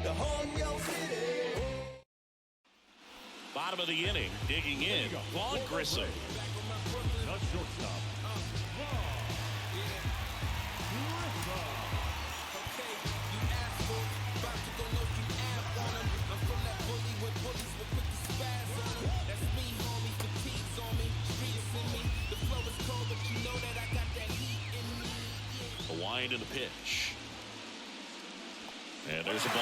the home, yo, city. Bottom of the inning, digging in, Vaughn Grissom. A wind in the pitch. And there's a ball.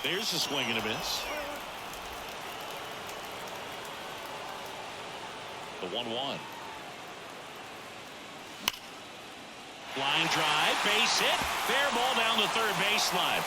There's a swing and a miss. The 1-1. Line drive, base hit, fair ball down the third baseline.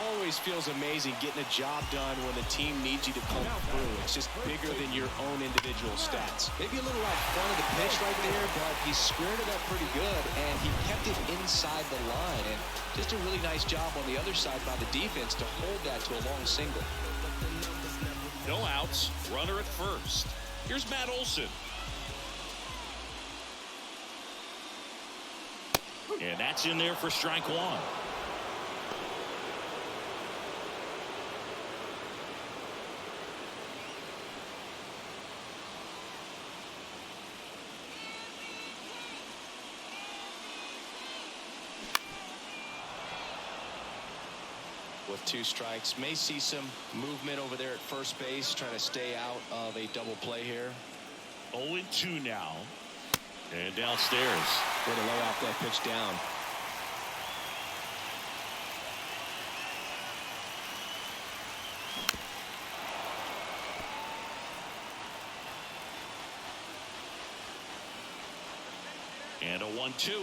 Always feels amazing getting a job done when the team needs you to come through. It's just bigger than your own individual stats. Maybe a little out front of the pitch right there, but he squared it up pretty good, and he kept it inside the line. And just a really nice job on the other side by the defense to hold that to a long single. No outs, runner at first. Here's Matt Olson. And that's in there for strike one. With 2 strikes, may see some movement over there at first base, trying to stay out of a double play here. 0-2 now. And downstairs. Way to lay off that pitch down. And a 1-2.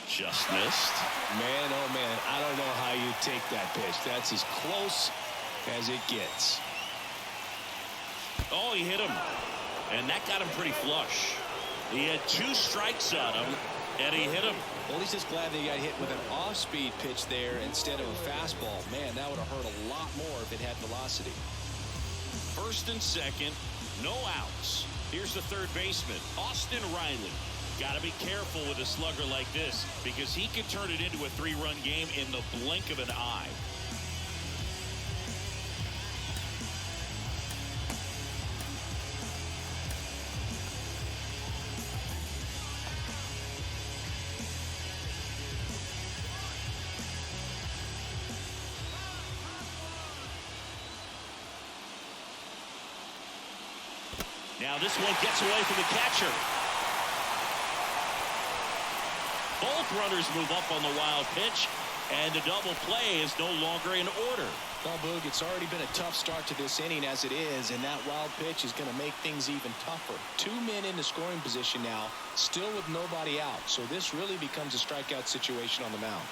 Just missed. Man, oh man, I don't know how you take that pitch. That's as close as it gets. Oh, he hit him. And that got him pretty flush. He had 2 strikes on him, and he hit him. Well, he's just glad that he got hit with an off-speed pitch there instead of a fastball. Man, that would have hurt a lot more if it had velocity. First and second, no outs. Here's the third baseman, Austin Riley. Got to be careful with a slugger like this because he could turn it into a 3-run game in the blink of an eye. Now this one gets away from the catcher. Both runners move up on the wild pitch, and the double play is no longer in order. Well, Boog, it's already been a tough start to this inning as it is, and that wild pitch is going to make things even tougher. 2 men in the scoring position now, still with nobody out, so this really becomes a strikeout situation on the mound.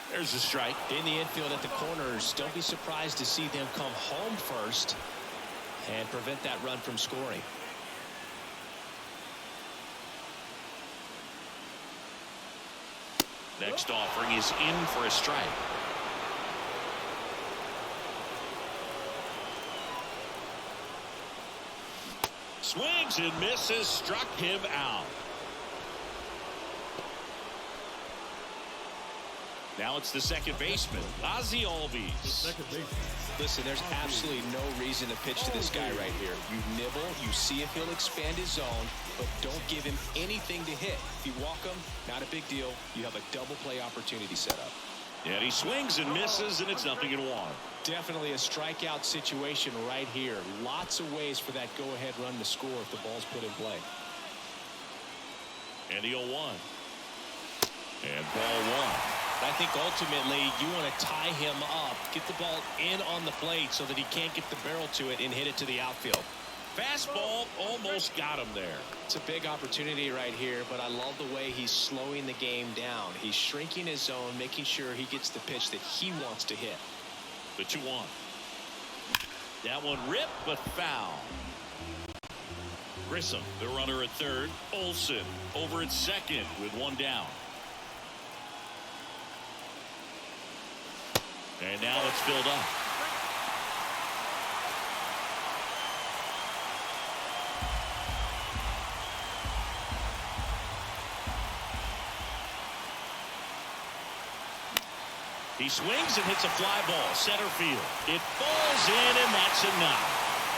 There's a strike. In the infield at the corners, don't be surprised to see them come home first and prevent that run from scoring. Next offering is in for a strike. Swings and misses, struck him out. Now it's the second baseman, Ozzie Albies. Listen, there's absolutely no reason to pitch to this guy right here. You nibble, you see if he'll expand his zone, but don't give him anything to hit. If you walk him, not a big deal. You have a double play opportunity set up. And he swings and misses, and it's 0-1. Definitely a strikeout situation right here. Lots of ways for that go-ahead run to score if the ball's put in play. And the 0-1. And ball 1. I think ultimately you want to tie him up, get the ball in on the plate so that he can't get the barrel to it and hit it to the outfield. Fastball almost got him there. It's a big opportunity right here, but I love the way he's slowing the game down. He's shrinking his zone, making sure he gets the pitch that he wants to hit. The 2-1. That one ripped, but foul. Grissom, the runner at third. Olsen over at second with 1 down. And now it's filled up. He swings and hits a fly ball center field. It falls in, and that's a knock.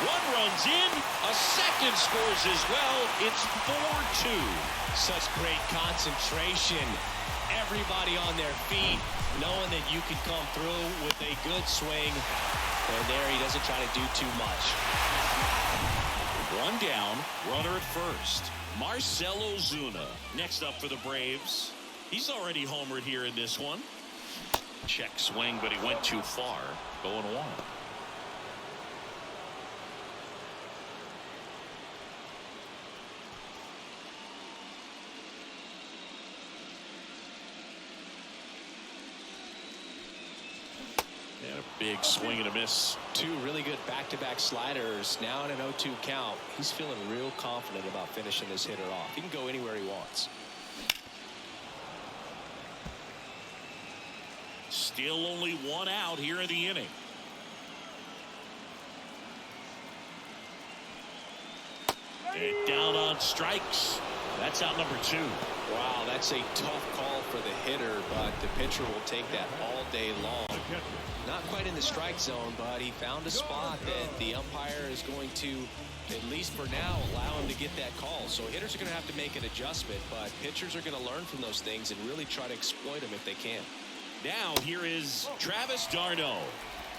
1 runs in, a second scores as well. It's 4-2. Such great concentration. Everybody on their feet, knowing that you can come through with a good swing. And there he doesn't try to do too much. 1 down, runner at first. Marcell Ozuna next up for the Braves. He's already homered here in this one. Check swing, but he went too far. 0-1. And a big swing and a miss. 2 really good back-to-back sliders. Now in an 0-2 count. He's feeling real confident about finishing this hitter off. He can go anywhere he wants. Still only 1 out here in the inning. And down on strikes. That's out number 2. Wow, that's a tough call for the hitter, but the pitcher will take that all day long. Not quite in the strike zone, but he found a spot that the umpire is going to, at least for now, allow him to get that call. So hitters are going to have to make an adjustment, but pitchers are going to learn from those things and really try to exploit them if they can. Now here is Travis d'Arnaud.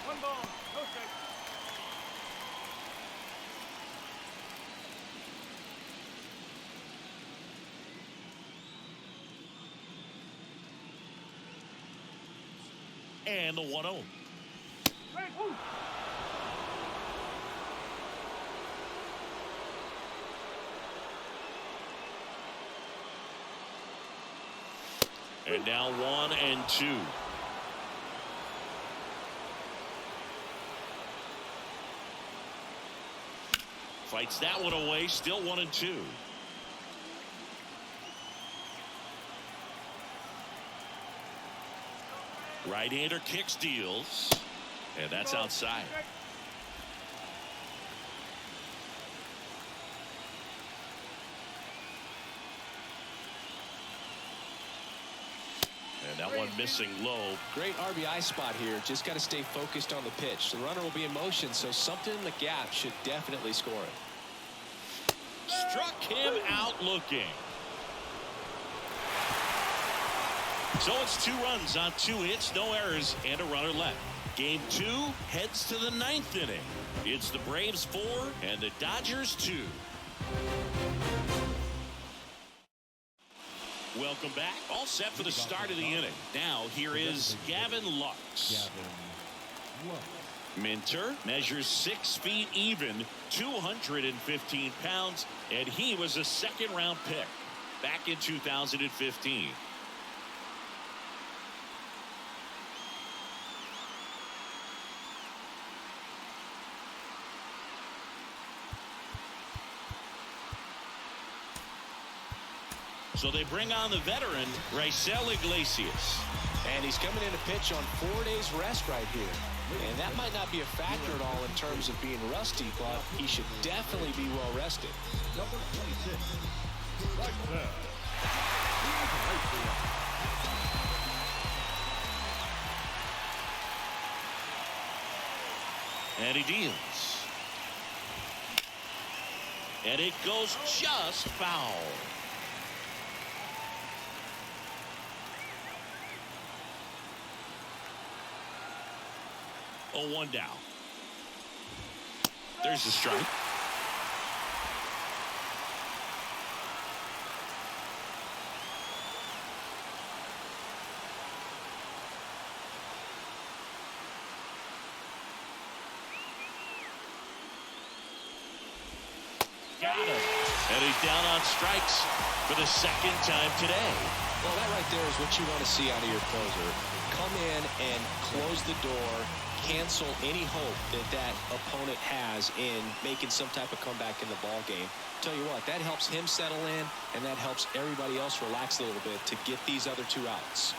1 ball, no strike. And the 1-0. And now 1-2. Fights that one away. Still 1-2. Right-hander kicks, deals, and that's outside. And that one missing low. Great RBI spot here. Just got to stay focused on the pitch. The runner will be in motion, so something in the gap should definitely score it. Struck him out looking. So it's 2 runs on 2 hits, no errors, and a runner left. Game 2 heads to the 9th inning. It's the Braves 4 and the Dodgers 2. Welcome back. All set for the start of the inning. Now here is Gavin Lux. Minter measures 6 feet even, 215 pounds, and he was a second-round pick back in 2015. So they bring on the veteran, Raisel Iglesias. And he's coming in to pitch on 4 days rest right here. And that might not be a factor at all in terms of being rusty, but he should definitely be well rested. Number 26. Right there. And he deals. And it goes just foul. Oh, 1 down. There's the strike. Got him. And he's down on strikes for the 2nd time today. Well, that right there is what you want to see out of your closer. Come in and close the door, cancel any hope that opponent has in making some type of comeback in the ball game. Tell you what, that helps him settle in, and that helps everybody else relax a little bit to get these other 2 outs.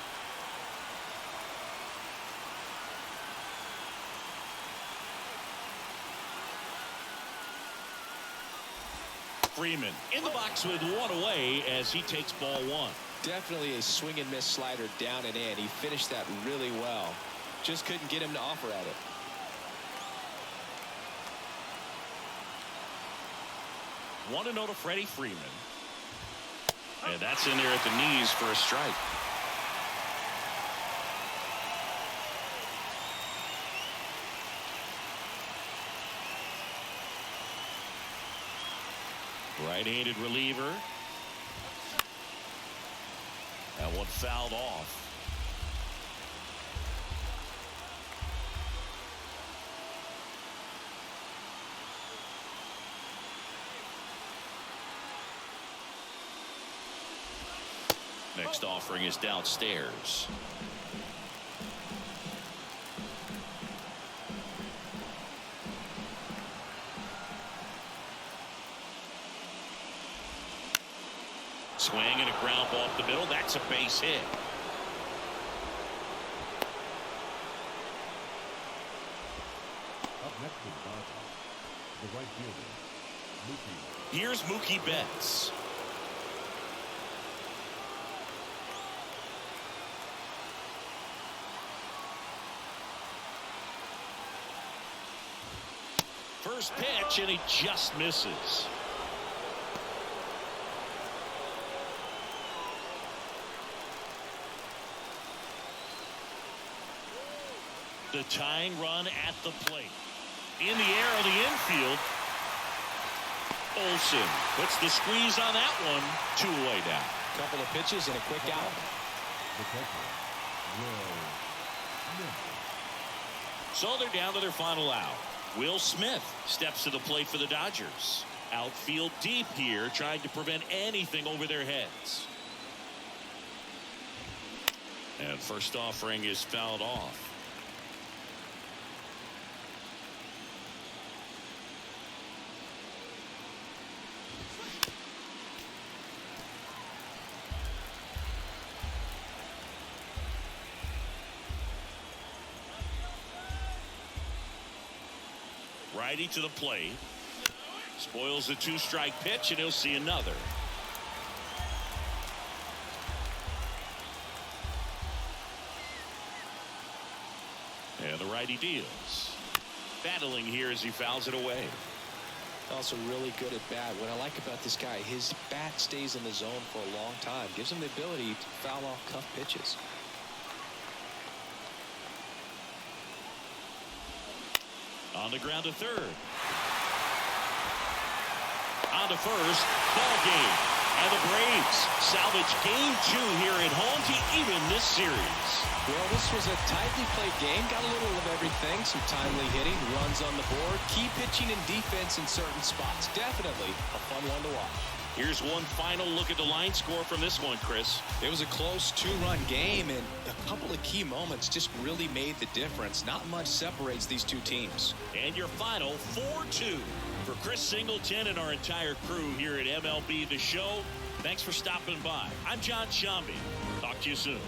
Freeman in the box with 1 away as he takes ball 1. Definitely a swing and miss slider down and in. He finished that really well. Just couldn't get him to offer at it. 1-0 to Freddie Freeman. And that's in there at the knees for a strike. Right-handed reliever. That one fouled off. Next offering is downstairs. Swing and a ground ball up the middle. That's a base hit. Up next is Dodgers. The right fielder, Mookie. Here's Mookie Betts. First pitch, and he just misses. The tying run at the plate. In the air on the infield. Olsen puts the squeeze on that one. 2 away down. Couple of pitches and a quick out. The catcher, Will Smith. So they're down to their final out. Will Smith steps to the plate for the Dodgers. Outfield deep here, trying to prevent anything over their heads. And first offering is fouled off. Righty to the plate. Spoils the 2-strike pitch, and he'll see another. And the righty deals. Battling here as he fouls it away. Also really good at bat. What I like about this guy, his bat stays in the zone for a long time. Gives him the ability to foul off cuff pitches. On the ground to third. On to first. Ball game. And the Braves salvage game 2 here at home to even this series. Well, this was a tightly played game. Got a little of everything. Some timely hitting, runs on the board, key pitching and defense in certain spots. Definitely a fun one to watch. Here's one final look at the line score from this one, Chris. It was a close 2-run game, and a couple of key moments just really made the difference. Not much separates these two teams. And your final 4-2. For Chris Singleton and our entire crew here at MLB The Show, thanks for stopping by. I'm John Shambi. Talk to you soon.